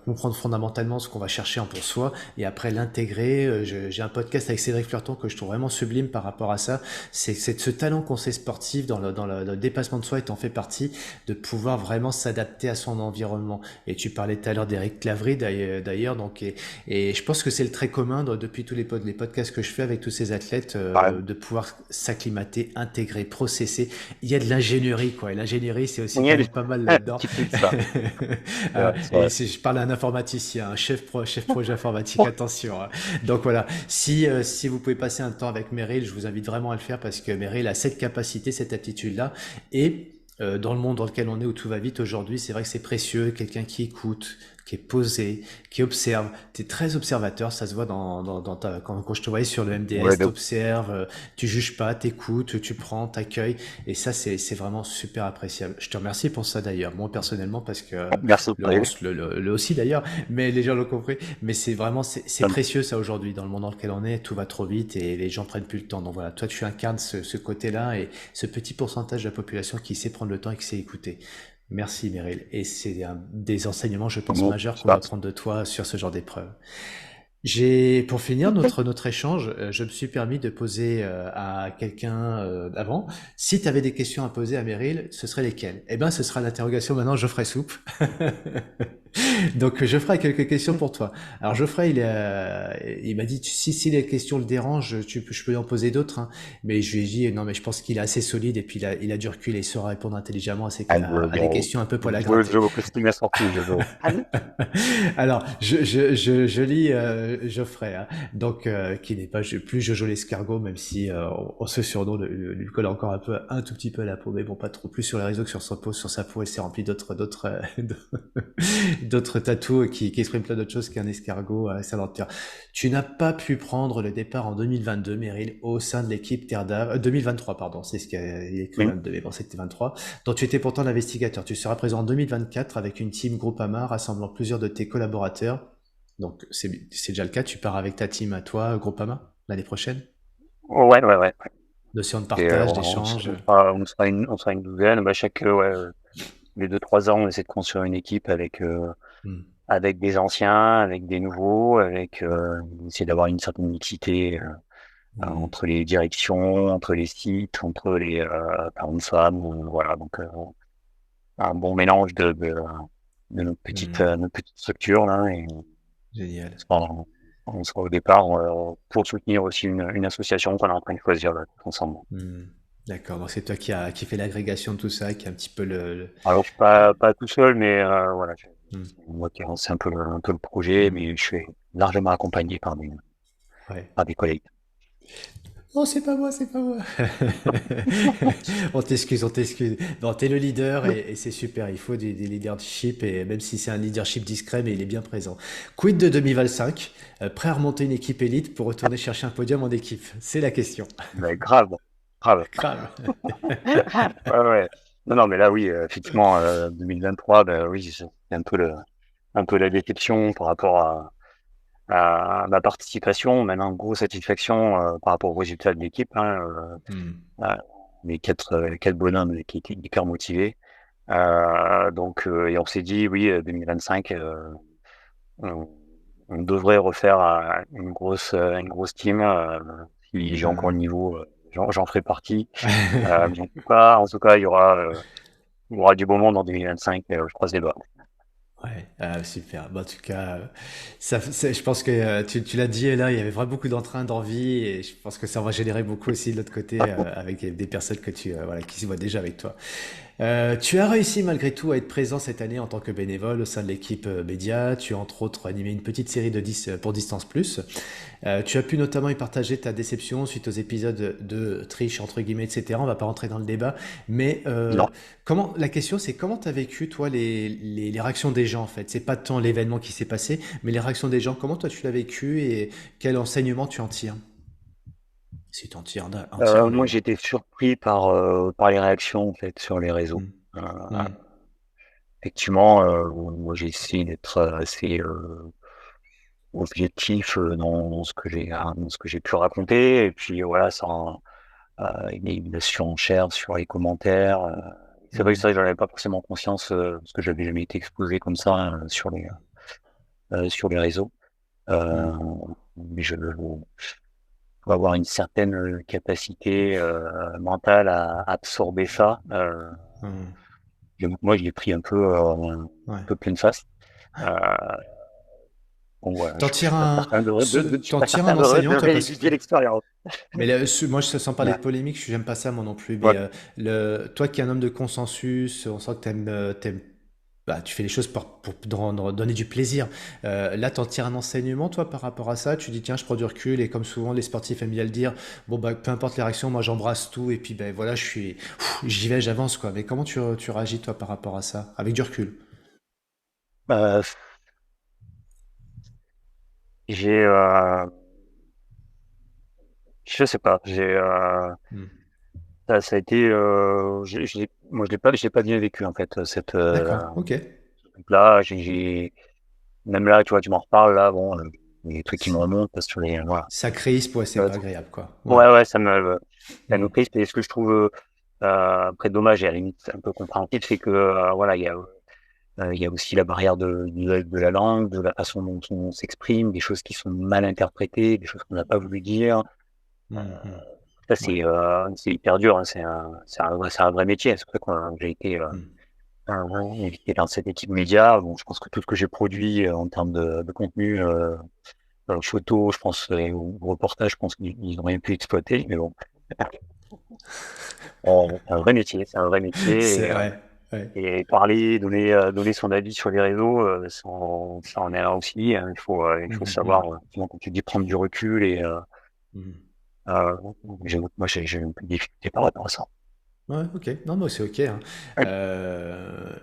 comprendre fondamentalement ce qu'on va chercher en pour soi et après l'intégrer. J'ai un podcast avec Cédric Fleurton que je trouve vraiment sublime par rapport à ça. C'est ce talent qu'on sait sportif dans le dépassement de soi et en fait partie de pouvoir vraiment s'adapter à son environnement. Et tu parlais tout à l'heure d'Éric Clavry d'ailleurs, donc et je pense que c'est le trait commun depuis tous les podcasts que je fais avec tous ces athlètes Ouais. de pouvoir s'acclimater, intégrer, processer. Il y a de l'ingénierie quoi, et l'ingénierie c'est aussi Il y quand a même pas mal un là-dedans. petit peu de ça. C'est vrai, c'est Et vrai. si je parle à un informaticien, un chef projet informatique, attention, hein. Donc voilà, si vous pouvez passer un temps avec Meryl, je vous invite vraiment à le faire parce que Meryl a cette capacité, cette aptitude-là. Et dans le monde dans lequel on est où tout va vite aujourd'hui, c'est vrai que c'est précieux, quelqu'un qui écoute, qui est posé, qui observe. Tu es très observateur, ça se voit quand je te voyais sur le Ouais, MDS, t'observes, tu juges pas, t'écoutes, tu prends, t'accueilles. Et ça, c'est vraiment super appréciable. Je te remercie pour ça d'ailleurs, moi personnellement, parce que merci le Cyril. Ross le aussi d'ailleurs, mais les gens l'ont compris. Mais c'est vraiment, c'est précieux ça aujourd'hui, dans le monde dans lequel on est, tout va trop vite et les gens prennent plus le temps. Donc voilà, toi tu incarnes ce côté-là et ce petit pourcentage de la population qui sait prendre le temps et qui sait écouter. Merci Meryl. Et c'est un des enseignements, je pense, Bon, majeurs c'est qu'on doit pas- prendre de toi sur ce genre d'épreuve. Pour finir notre échange, je me suis permis de poser à quelqu'un avant, si tu avais des questions à poser à Meryl, ce seraient lesquelles? Eh ben, ce sera l'interrogation maintenant Geoffrey Soupe. Donc Geoffrey a quelques questions pour toi. Alors Geoffrey, il m'a dit si les questions le dérangent, je peux en poser d'autres, hein. Mais je lui ai dit non mais je pense qu'il est assez solide et puis il a du recul et il saura répondre intelligemment Ah, à des questions un peu pour la gratter. je vous costume la sortie, je veux. Alors, je lis Geoffrey, hein, donc qui n'est pas plus Jojo l'escargot, même si ce surnom lui colle encore un tout petit peu à la peau, mais bon, pas trop plus sur les réseaux que sur sa peau, elle s'est remplie d'autres tatous qui expriment plein d'autres choses qu'un escargot à sa lenteur. Tu n'as pas pu prendre le départ en 2022, Meryl, au sein de l'équipe Terre d'Ave, 2023, pardon, c'est ce qu'il a écrit Oui. 22, mais bon, c'était 23, dont tu étais pourtant l'investigateur. Tu seras présent en 2024 avec une team Groupama rassemblant plusieurs de tes collaborateurs. Donc, c'est déjà le cas. Tu pars avec ta team à toi, Groupama, l'année prochaine. Ouais, ouais, ouais. Notion de Et partage, d'échange. on sera une douzaine. Bah, ouais, les 2, 3 ans, on essaie de construire une équipe Hmm. avec des anciens, avec des nouveaux, essayer d'avoir une certaine mixité Hmm. entre les directions, entre les sites, entre les parents de femmes, voilà. Donc un bon mélange de Hmm. notre petite structure là. Et Génial. on, on sera au départ pour soutenir aussi une association qu'on est en train de choisir là, tous ensemble. Hmm. D'accord. Donc, c'est toi qui fait l'agrégation de tout ça, qui est un petit peu Alors je suis pas tout seul, mais voilà, Hmm. c'est moi qui lance un peu le projet, Hmm. mais je suis largement accompagné Ouais. par des collègues. Oh, c'est pas moi, c'est pas moi. On t'excuse, on t'excuse. Non, t'es le leader et c'est super. Il faut des leaderships et même si c'est un leadership discret, mais il est bien présent. Quid de 2025? Prêt à remonter une équipe élite pour retourner chercher un podium en équipe? C'est la question. Mais grave, grave. Grave. Ouais, ouais. Non, non, mais là, oui, effectivement, 2023, ben oui, c'est un peu la déception par rapport à ma participation, maintenant, grosse satisfaction par rapport aux résultats de l'équipe, hein, Hmm. les quatre bonhommes qui étaient hyper motivés. Donc, et on s'est dit, oui, 2025, on, on devrait refaire une grosse team. Si j'ai encore le Ah. niveau, j'en ferai partie. Mais en tout cas, il y aura du beau monde en 2025. Je croise les doigts. Ouais, super. Bah, en tout cas, je pense que tu l'as dit, et là, il y avait vraiment beaucoup d'entrain, d'envie, et je pense que ça va générer beaucoup aussi de l'autre côté avec des personnes voilà, qui se voient déjà avec toi. Tu as réussi malgré tout à être présent cette année en tant que bénévole au sein de l'équipe média. Tu as entre autres animé une petite série pour Distance Plus. Tu as pu notamment y partager ta déception suite aux épisodes de triche entre guillemets, etc. On va pas rentrer dans le débat, mais Non. la question c'est comment tu as vécu toi les réactions des gens en fait. C'est pas tant l'événement qui s'est passé, mais les réactions des gens. Comment toi tu l'as vécu et quel enseignement tu en tires Si tu en tires un tiers, Moi, mais. j'étais surpris par les réactions en fait sur les réseaux. Hmm, Euh, hmm, Effectivement, moi j'ai essayé d'être assez objectif dans ce que j'ai pu raconter, et puis voilà, il y a eu de la surenchère sur les commentaires. C'est vrai que hmm, ça, j'en avais pas forcément conscience parce que j'avais jamais été exposé comme ça sur les réseaux. hmm, Euh, mais je dois avoir une certaine capacité mentale à absorber ça. hmm. Moi, j'y ai pris un Ouais. peu pleine face. Euh, bon, voilà, T'en je suis tires pas un, certain je suis t'en pas tires un certain enseignement, de toi, parce que. réétudier l'expérience. Mais là, moi, sans parler de Ouais. polémique, j'aime pas ça, moi non plus. Mais Ouais. toi qui es un homme de consensus, on sent que bah, tu fais les choses pour donner du plaisir. Là, t'en tires un enseignement, toi, par rapport à ça. Tu dis, tiens, je prends du recul. Et comme souvent, les sportifs aiment bien le dire, bon, bah, peu importe les réactions, moi, j'embrasse tout. Et puis, ben voilà, j'y vais, j'avance, quoi. Mais comment tu réagis, toi, par rapport à ça, avec du recul? Euh, j'ai, je sais pas, Hmm. ça a été, moi je l'ai pas bien vécu en fait D'accord, ok. ce truc-là. Même là, tu vois, tu m'en reparles là, bon, les trucs qui me remontent sur les, voilà. Ça crispe, ouais, c'est Euh, pas agréable, quoi. Ouais. ouais, ça Hmm. nous crispe. Et ce que je trouve après dommage et à la limite un peu compréhensible, c'est que voilà, il y a aussi la barrière de la langue, de la façon dont on s'exprime, des choses qui sont mal interprétées, des choses qu'on n'a pas voulu dire. Hmm, hmm. Ça, Ouais. c'est hyper dur, hein. C'est un vrai métier. C'est pour ça que j'ai été Hmm. invité dans cette équipe média. Bon, je pense que tout ce que j'ai produit en termes de contenu, photo, je pense, ou reportage, je pense qu'ils ont rien pu exploiter. Mais bon, c'est un vrai métier. C'est un vrai métier. C'est, ouais. Ouais. Et parler, donner son avis sur les réseaux, ça en est là aussi, hein. Il faut Mhm, savoir, mhm. effectivement, comme tu dis, prendre du recul Mhm. euh, j'ai eu des difficultés par rapport à ça. Ouais, ok. Non, mais c'est ok, hein. Ouais.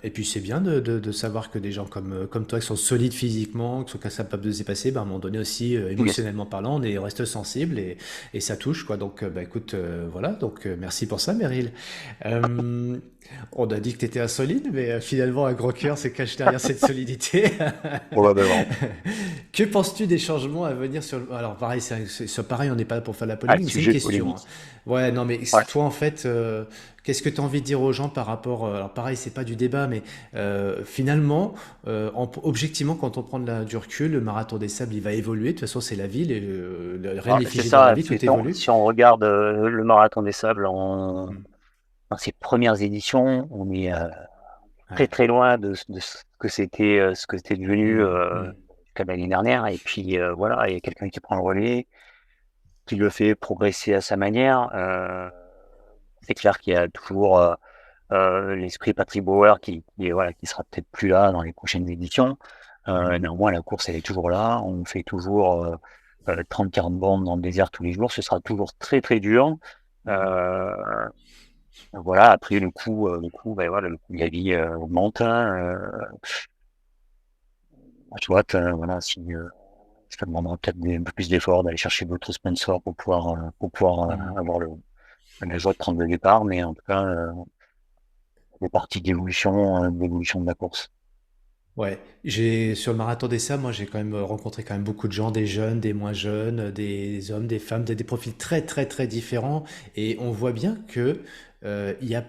Et puis c'est bien de savoir que des gens comme toi qui sont solides physiquement, qui sont capables de se dépasser, bah, à un moment donné aussi, Yes. émotionnellement parlant, on reste sensible et ça touche, quoi. Donc, bah, écoute, voilà. Donc, merci pour ça, Meryl. Euh, on a dit que tu étais insolide, mais finalement, un gros cœur se cache derrière cette solidité. Probablement. Que penses-tu des changements à venir sur Alors, pareil, pareil, on n'est pas là pour faire de la Ah, polémique, mais c'est une sujet de question, hein. polémique. Ouais, non, mais Ouais. toi, en fait, qu'est-ce que tu as envie de dire aux gens par rapport. Alors, pareil, c'est pas du débat, mais finalement, objectivement, quand on prend du recul, le marathon des sables, il va évoluer. De toute façon, c'est la vie, rien Ah, n'est c'est figé dans la ça. vie, C'est tout évolue. si on regarde le Marathon des Sables Hmm. dans ses premières éditions, on est très Ouais. très loin de ce que c'était devenu Hmm, hmm. jusqu'à l'année dernière. Et puis voilà, il y a quelqu'un qui prend le relais, qui le fait progresser à sa manière. C'est clair qu'il y a toujours l'esprit Patrick Bauer voilà, qui sera peut-être plus là dans les prochaines éditions. Hmm, Néanmoins, la course, elle est toujours là. On fait toujours 30-40 bornes dans le désert tous les jours. Ce sera toujours très très dur. hmm. Euh, voilà. Après, ben voilà, le coût de la vie augmente, hein. Tu vois, voilà, si ça demandera peut-être un peu plus d'efforts d'aller chercher d'autres sponsors pour pouvoir Hmm. avoir la joie de prendre le départ. Mais en tout cas, c'est partie d'évolution de la course. Ouais, sur le marathon des sables, moi j'ai quand même rencontré quand même beaucoup de gens, des jeunes, des moins jeunes, des hommes, des femmes, des profils très très très différents, et on voit bien que il y a,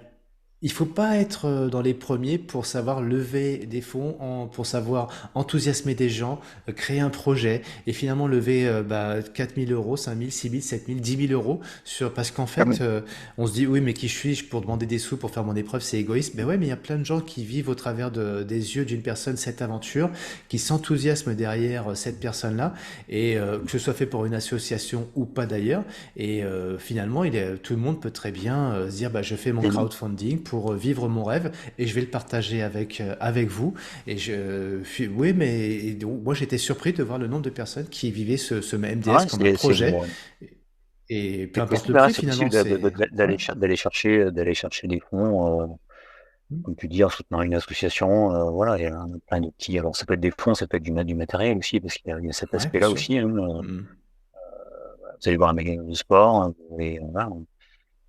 il faut pas être dans les premiers pour savoir lever des fonds, pour savoir enthousiasmer des gens, créer un projet, et finalement lever 4 000 euros, 5 000, 6 000, 7 000, 10 000 euros parce qu'en Ah fait, oui. on se dit oui, mais qui suis-je pour demander des sous pour faire mon épreuve, c'est égoïste. Ben ouais, mais il y a plein de gens qui vivent au travers des yeux d'une personne cette aventure, qui s'enthousiasment derrière cette personne-là, et que ce soit fait pour une association ou pas d'ailleurs. Et finalement, tout le monde peut très bien se dire, bah, je fais mon crowdfunding pour vivre mon rêve et je vais le partager avec vous. Oui, mais donc, moi j'étais surpris de voir le nombre de personnes qui vivaient ce MDS Ouais, comme un c'est projet. bon. Et peu C'est importe possible, le hein, prix, c'est finalement, possible c'est. Ouais. d'aller chercher des fonds, comme tu dis, en soutenant une association. Voilà, il y a plein de petits. Alors, ça peut être des fonds, ça peut être du matériel aussi, parce qu'il y a cet Ouais, bien aspect-là sûr. aussi, hein. Mm. vous allez voir un magazine de sport, et voilà.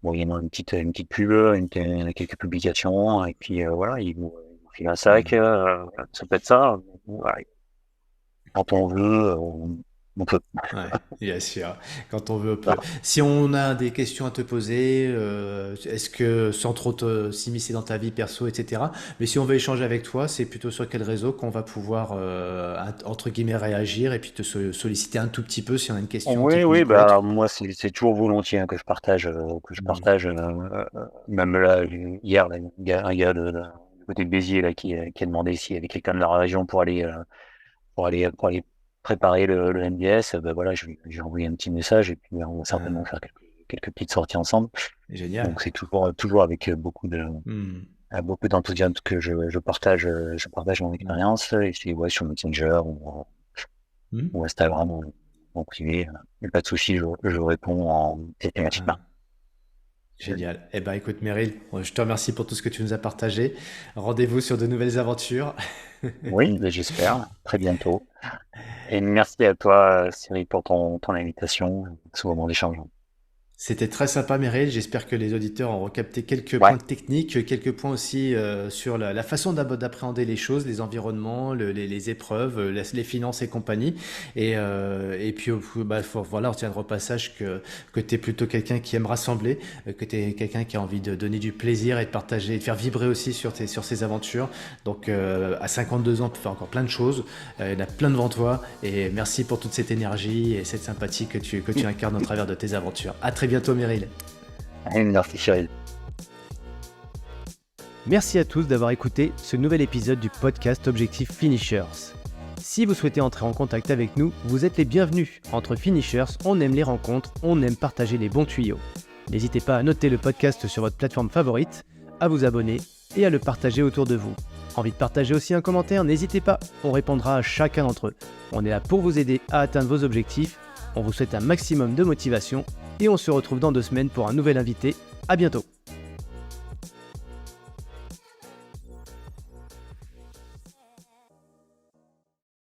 Bon, il y a une petite pub, quelques publications, et puis voilà, il vous file un sac, ça peut être ça. Voilà. Quand on veut, on peut. Ouais, bien sûr. Quand on veut, on peut. Si on a des questions à te poser, est-ce que sans trop s'immiscer dans ta vie perso, etc. Mais si on veut échanger avec toi, c'est plutôt sur quel réseau qu'on va pouvoir, entre guillemets, réagir et puis te solliciter un tout petit peu si on a une question Oui, oui, technique ou bah autre. moi c'est toujours volontiers que je partage, Mhm. même là hier là, un gars du côté de Béziers là qui a demandé s'il y avait quelqu'un de la région pour aller préparer le MDS. Bah voilà, j'ai envoyé un petit message et puis on va certainement Ah, faire quelques petites sorties ensemble. génial. Donc c'est toujours avec Hmm. beaucoup d'enthousiasme que je partage mon Hmm. expérience et c'est ouais sur Messenger Hmm. ou Instagram ou en privé. Il n'y a pas de souci, je réponds systématiquement. Ah, génial. Eh ben, écoute, Meryl, je te remercie pour tout ce que tu nous as partagé. Rendez-vous sur de nouvelles aventures. Oui, mais j'espère. Très bientôt. Et merci à toi, Cyril, pour ton invitation, ce moment d'échange. C'était très sympa, Meryl. J'espère que les auditeurs auront capté quelques Ouais, points techniques, quelques points aussi sur la façon d'appréhender les choses, les environnements, les épreuves, les finances et compagnie. Et puis, bah, voilà, on retiendra au passage que tu es plutôt quelqu'un qui aime rassembler, que tu es quelqu'un qui a envie de donner du plaisir et de partager, et de faire vibrer aussi sur ses aventures. Donc, à 52 ans, tu fais encore plein de choses. Il y en a plein devant toi. Et merci pour toute cette énergie et cette sympathie que tu incarnes au travers de tes aventures. À très bientôt, Meryl. merci, Cyril. Merci à tous d'avoir écouté ce nouvel épisode du podcast Objectif Finishers. Si vous souhaitez entrer en contact avec nous, vous êtes les bienvenus. Entre Finishers, on aime les rencontres, on aime partager les bons tuyaux. N'hésitez pas à noter le podcast sur votre plateforme favorite, à vous abonner et à le partager autour de vous. Envie de partager aussi un commentaire? N'hésitez pas, on répondra à chacun d'entre eux. On est là pour vous aider à atteindre vos objectifs. On vous souhaite un maximum de motivation et on se retrouve dans 2 semaines pour un nouvel invité. À bientôt.